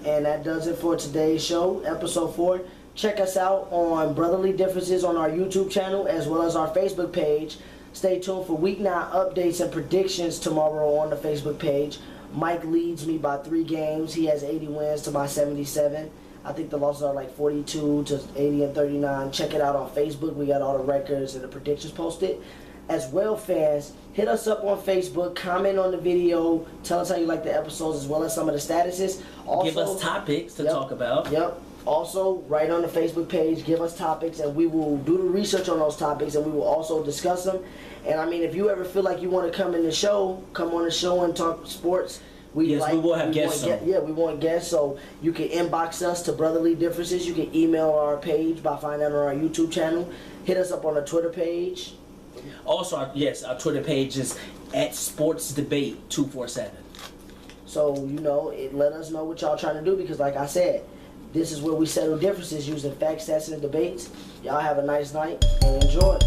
[SPEAKER 1] And that does it for today's show, episode 4. Check us out on Brotherly Differences on our YouTube channel as well as our Facebook page. Stay tuned for week 9 updates and predictions tomorrow on the Facebook page. Mike leads me by 3 games. He has 80 wins to my 77. I think the losses are like 42 to 80 and 39. Check it out on Facebook. We got all the records and the predictions posted. As well, fans, hit us up on Facebook, comment on the video, tell us how you like the episodes as well as some of the statuses. Also,
[SPEAKER 2] Give us topics to talk about.
[SPEAKER 1] Yep. Also, right on the Facebook page, give us topics and we will do the research on those topics and we will also discuss them. And I mean, if you ever feel like you want to come on the show and talk sports.
[SPEAKER 2] We will have guests.
[SPEAKER 1] We want guests, so you can inbox us to Brotherly Differences. You can email our page by finding it on our YouTube channel. Hit us up on the Twitter page.
[SPEAKER 2] Also, our Twitter page is @SportsDebate247.
[SPEAKER 1] So, let us know what y'all trying to do because, like I said, this is where we settle differences using facts, stats, and debates. Y'all have a nice night and enjoy.